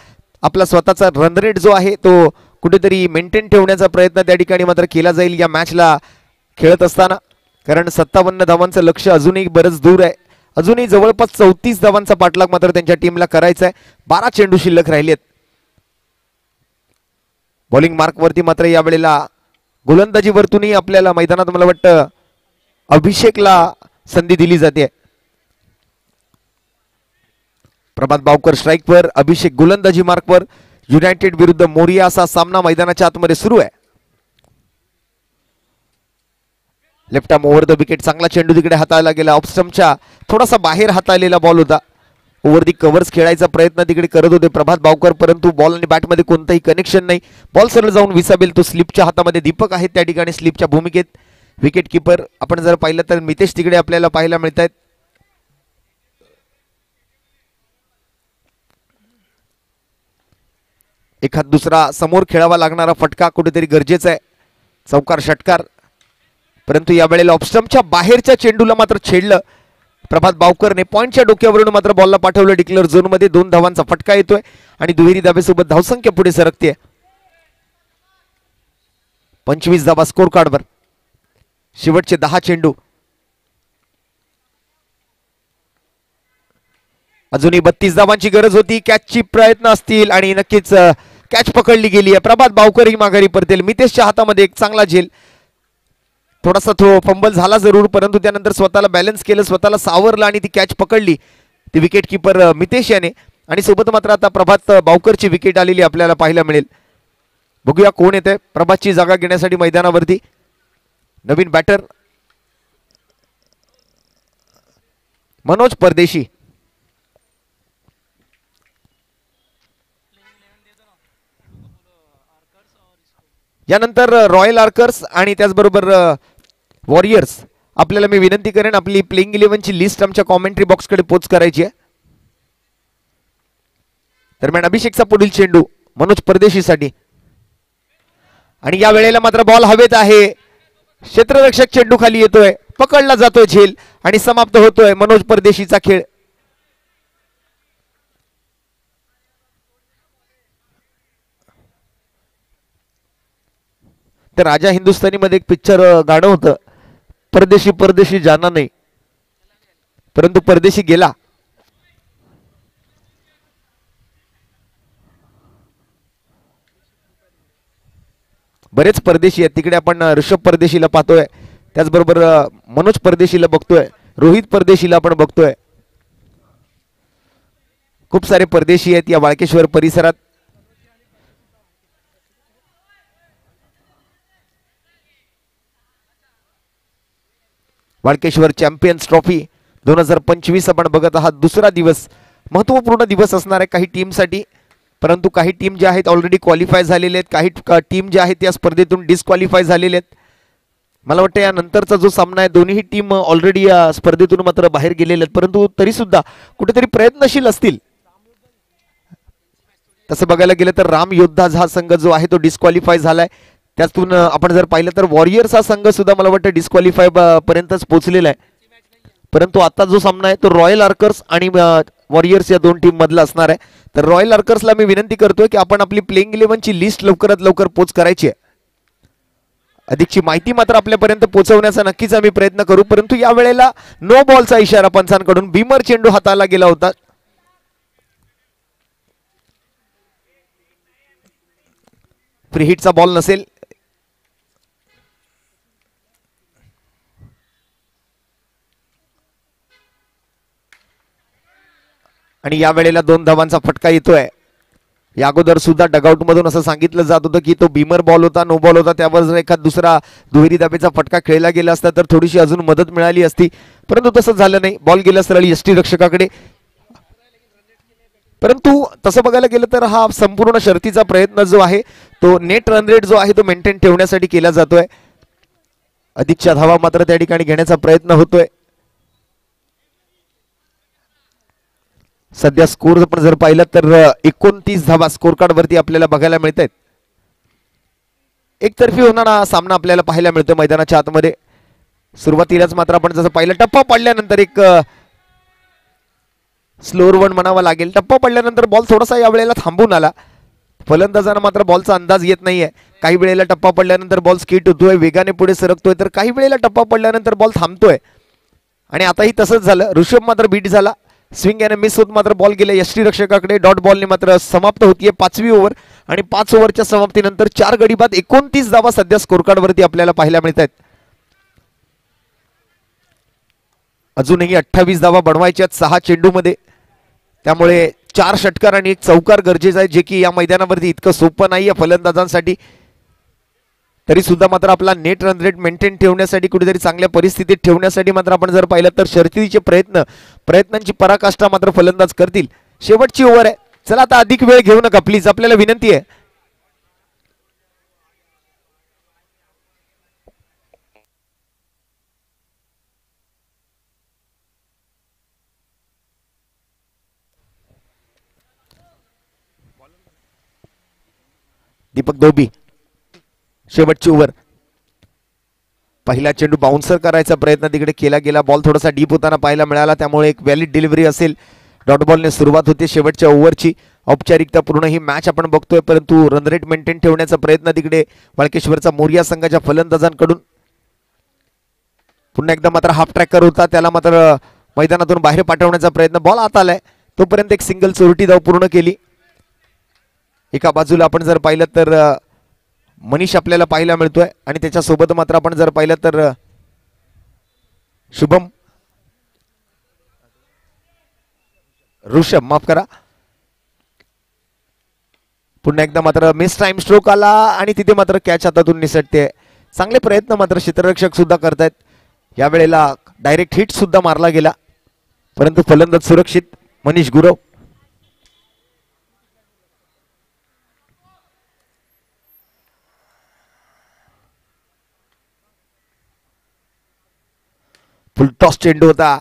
आपला स्वतःचा रन रेट जो आहे तो कुठेतरी मेंटेन ठेवण्याचा प्रयत्न त्या ठिकाणी मात्र केला जाईल या मॅचला खेळत असताना, कारण 57 धावांचं लक्ष अजूनही बरंच दूर आहे. अजूनही जवळपास 34 धावांचा पाठलाग मात्र त्यांच्या टीमला करायचा आहे. 12 चेंडू शिल्लक राहिलेत. बॉलिंग मार्कवरती मात्र यावेळेला गोलंदाजीवरतूनही आपल्याला मैदानात मला वाटतं अभिषेकला संधी दिली जाते. प्रभात बावकर स्ट्राईकवर, अभिषेक गोलंदाजी मार्कवर. युनायटेड विरुद्ध मोरिया असा सामना मैदानाच्या आतमध्ये सुरू आहे. Left arm over the wicket, चांगला चेंडू तिकडे हाताळला गेला. ऑफ स्टंपच्या थोडासा बाहेर हाताळलेला बॉल होता. ओव्हर दी कव्हर्स खेळायचा प्रयत्न तिकडे करत होते प्रभात बावकर, परंतु बॉल आणि बॅटमध्ये कोणतंही कनेक्शन नाही. बॉल सरळ जाऊन विसावेल तो स्लिपच्या हातामध्ये. दीपक आहेत त्या ठिकाणी स्लिपच्या भूमिकेत. विकेट किपर आपण जर पाहिलं तर मितेश तिकडे आपल्याला पाहायला मिळत आहेत. एखाद दुसरा समोर खेळावा लागणारा फटका कुठेतरी गरजेचा आहे. चौकार षटकार, परंतु यावेळेला ऑफस्टंपच्या बाहेरच्या चेंडूला मात्र छेडलं प्रभात बावकरने. पॉईंटच्या डोक्यावरून मात्र बॉलला पाठवलं डिक्लेअर झोनमध्ये. 2 धावांचा फटका येतोय आणि दुहेरी धाबेसोबत धावसंख्या पुढे सरकते. 25 धावा स्कोर कार्डवर. शेवटचे 10 चेंडू. अजूनही 32 धावांची गरज होती. कॅचची प्रयत्न असतील आणि नक्कीच कॅच पकडली गेली आहे. प्रभात बावकर ही माघारी परतेल. मितेशच्या हातामध्ये एक चांगला झेल. थोडासा फंबल झाला जरूर, परंतु त्यानंतर स्वतःला बॅलन्स केलं, स्वतःला सावरलं आणि ती कॅच पकडली ती विकेट किपर मितेश याने. आणि सोबत मात्र आता प्रभात बावकरची विकेट आलेली आपल्याला पाहायला मिळेल. बघूया कोण येते प्रभातची जागा घेण्यासाठी मैदानावरती. नवीन बॅटर मनोज परदेशी. यानंतर रॉयल आर्कर्स आणि त्याचबरोबर वॉरियर्स. आपल्याला मी विनंती करेन आपली प्लेइंग 11ची लिस्ट आमच्या कॉमेंट्री बॉक्सकडे पोच करायची आहे. दरम्यान अभिषेकचा पुढील चेंडू मनोज परदेशीसाठी. आणि या वेळेला मात्र बॉल हवेत आहे. क्षेत्ररक्षक चेंडू खाली येतोय, पकडला जातोय झेल आणि समाप्त होतोय मनोज परदेशीचा खेळ. तर राजा हिंदुस्थानी मध्ये एक पिक्चर गाणं होतं, परदेशी परदेशी जाना नाही, परंतु परदेशी गेला. बरेच परदेशी आहेत तिकडे. आपण ऋषभ परदेशीला पाहतोय, त्याचबरोबर मनोज परदेशीला बघतोय, रोहित परदेशीला आपण बघतोय. खूप सारे परदेशी आहेत या वाळकेश्वर परिसरात. वाळकेश्वर चॅम्पियन्स ट्रॉफी 2025 आपण बघत आहात. दुसरा दिवस, महत्वपूर्ण दिवस असणार आहे काही टीमसाठी, परंतु काही टीम ज्या आहेत ऑलरेडी क्वालिफाय झालेले आहेत, काही टीम ज्या आहेत त्या स्पर्धेतून डिस्क्वालिफाय झालेले आहेत. मला वाटतं या नंतरचा जो सामना आहे दोन्ही टीम ऑलरेडी या स्पर्धेतून मात्र बाहेर गेलेले आहेत, परंतु तरी सुद्धा कुठेतरी प्रयत्नशील असतील. तसं बघायला गेलं तर राम योद्धा हा संघ जो आहे तो डिस्क्वालिफाय झालाय. त्यातून आपण जर पाहिलं तर वॉरियर्स हा संघ सुद्धा मला वाटतं डिस्क्वालिफाय पर्यंतच पोहोचलेला आहे. परंतु आता जो सामना आहे तो रॉयल आर्कर्स आणि वॉरियर्स या दोन टीम मधला असणार आहे. तर रॉयल आर्कर्सला मी विनंती करतोय की आपण आपली प्लेइंग 11ची लिस्ट लवकरात लवकर पोच करायची आहे. अधिकची माहिती मात्र आपल्यापर्यंत पोहोचवण्याचा नक्कीच आम्ही प्रयत्न करू. परंतु या वेळेला नो बॉलचा इशारा पंचांकडून. बीमर चेंडू हाताला गेला होता. फ्री हिटचा बॉल नसेल. आणि या वेळेला 2 धावांचा फटका येतोय. या अगोदर सुद्धा डगआउट मधून असं सांगितलं जात होतं की तो बीमर बॉल होता, नो बॉल होता, त्यावर जर एखाद दुसरा दुहेरी धाबेचा फटका खेळला गेला असता तर थोडीशी अजून मदत मिळाली असती, परंतु तसं झालं नाही. बॉल गेला सरळ यष्टी रक्षकाकडे. परंतु तसं बघायला गेलं तर हा संपूर्ण शर्तीचा प्रयत्न जो आहे तो नेट रन रेट जो आहे तो मेंटेन ठेवण्यासाठी केला जातोय. अधिकच्या धावा मात्र त्या ठिकाणी घेण्याचा प्रयत्न होतोय. सध्या स्कोर आपण जर पाहिलं तर 29 धावा स्कोर कार्ड वरती आपल्याला बघायला मिळत आहेत. एकतर्फी होणारा सामना आपल्याला पाहायला मिळतोय मैदानाच्या आतमध्ये. सुरुवातीलाच मात्र आपण जसं पाहिलं टप्पा पडल्यानंतर एक स्लोअर वन म्हणावा लागेल. टप्पा पडल्यानंतर बॉल थोडासा या वेळेला थांबून आला. फलंदाजांना मात्र बॉलचा अंदाज येत नाहीये. काही वेळेला टप्पा पडल्यानंतर बॉल स्किट होतोय, वेगाने पुढे सरकतोय, तर काही वेळेला टप्पा पडल्यानंतर बॉल थांबतोय. आणि आताही तसंच झालं. ऋषभ मात्र बीट झाला, स्विंग याने मिस होत मात्र बॉल गेले यष्टीरक्षकाकडे. डॉट बॉलने मात्र समाप्त होतीये 5वी ओव्हर. आणि 5 ओव्हरच्या समाप्तीनंतर 4 गडी बाद 29 धावा सध्या स्कोर कार्ड वरती आपल्याला पाहायला मिळत आहेत. अजूनही 28 धावा बनवायच्या 6 चेंडूमध्ये. त्यामुळे 4 षटकार आणि 1 चौकार गरजेचं आहे, जे की या मैदानावरती इतकं सोपं नाही आहे फलंदाजांसाठी. तरी सुद्धा मात्र आपला नेट रन रेट मेंटेन ठेवण्यासाठी, कुठेतरी चांगल्या परिस्थितीत ठेवण्यासाठी मात्र आपण जर पाहिलं तर शर्यतीचे प्रयत्नांची पराकाष्ठा मात्र फलंदाज करतील. शेवटची ओव्हर आहे. चला आता अधिक वेळ घेऊ नका प्लीज, आपल्याला विनंती आहे. दीपक धोबी, शेवटची ओव्हर. पहिला चेंडू बाउन्सर करायचा प्रयत्न तिकडे केला गेला. बॉल थोडासा डीप होताना पाहायला मिळाला, त्यामुळे एक व्हॅलिड डिलिव्हरी असेल. डॉट बॉलने सुरुवात होते शेवटच्या ओव्हरची. औपचारिकता पूर्ण ही मॅच आपण बघतोय, परंतु रन रेट मेंटेन ठेवण्याचा प्रयत्न तिकडे वाळकेश्वरचा मोरिया संघाच्या फलंदाजांकडून. पुन्हा एकदा मात्र हाफ ट्रॅकर होता, त्याला मात्र मैदानातून बाहेर पाठवण्याचा प्रयत्न. बॉल आत आलाय तोपर्यंत एक सिंगल चोरटी धाव पूर्ण केली. एका बाजूला आपण जर पाहिलं तर मनीष आपल्याला पाहायला मिळतोय, आणि त्याच्यासोबत मात्र आपण जर पाहिलं तर शुभम, ऋषभ माफ करा. पुन्हा एकदा मात्र मिस टाइम स्ट्रोक आला आणि तिथे मात्र कॅच हातातून निसटते. चांगले प्रयत्न मात्र क्षेत्ररक्षक सुद्धा करतायत. यावेळेला डायरेक्ट हिट सुद्धा मारला गेला, परंतु फलंदाज सुरक्षित मनीष गुरव. फुल टॉस चेंडू होता.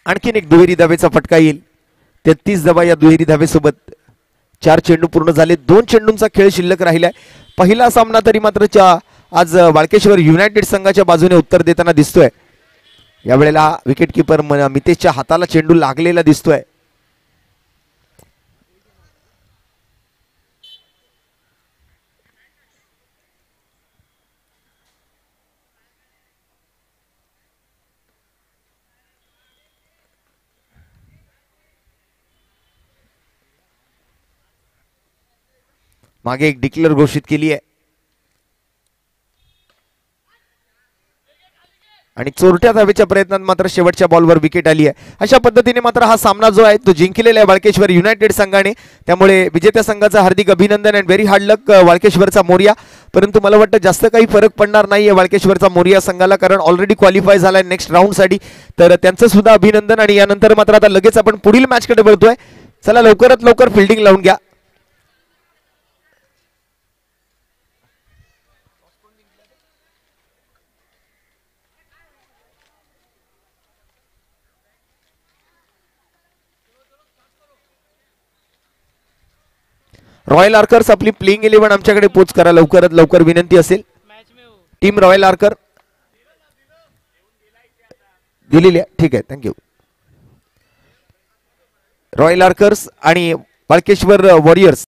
आणखीन एक दुहेरी धावेचा फटका येईल. 33 धावा या दुहेरी धावेसोबत. 4 चेंडू पूर्ण झाले. 2 चेंडूंचा खेळ शिल्लक राहिलाय. पहिला सामना तरी मात्र आज वाळकेश्वर युनायटेड संघाच्या बाजूने उत्तर देताना दिसतोय. यावेळेला विकेट किपर मितेशच्या हाताला चेंडू लागलेला दिसतोय. मागे एक डिक्लेअर घोषित केली आहे, आणि चोरट्या धावेच्या प्रयत्नात मात्र शेवटच्या बॉलवर विकेट आली आहे. अशा पद्धतीने मात्र हा सामना जो आहे तो जिंकलेला आहे वाळकेश्वर युनायटेड संघाने. त्यामुळे विजेत्या संघाचा हार्दिक अभिनंदन अँड व्हेरी हार्ड लक वाळकेश्वरचा मोरिया. परंतु मला वाटतं जास्त काही फरक पडणार नाहीये वाळकेश्वरचा मोरिया संघाला, कारण ऑलरेडी क्वालिफाय झालाय नेक्स्ट राऊंडसाठी. तर त्यांचं सुद्धा अभिनंदन. आणि यानंतर मात्र आता लगेच आपण पुढील मॅचकडे वळतोय. चला लवकरात लवकर फिल्डिंग लावून घ्या. रॉयल आर्कर्स आपली प्लेइंग 11 आमच्याकडे पोच करा लवकरात लवकर, विनंती असेल. टीम रॉयल आर्कर दिलेली आहे, ठीक आहे, थँक्यू. रॉयल आर्कर्स आणि वाळकेश्वर वॉरियर्स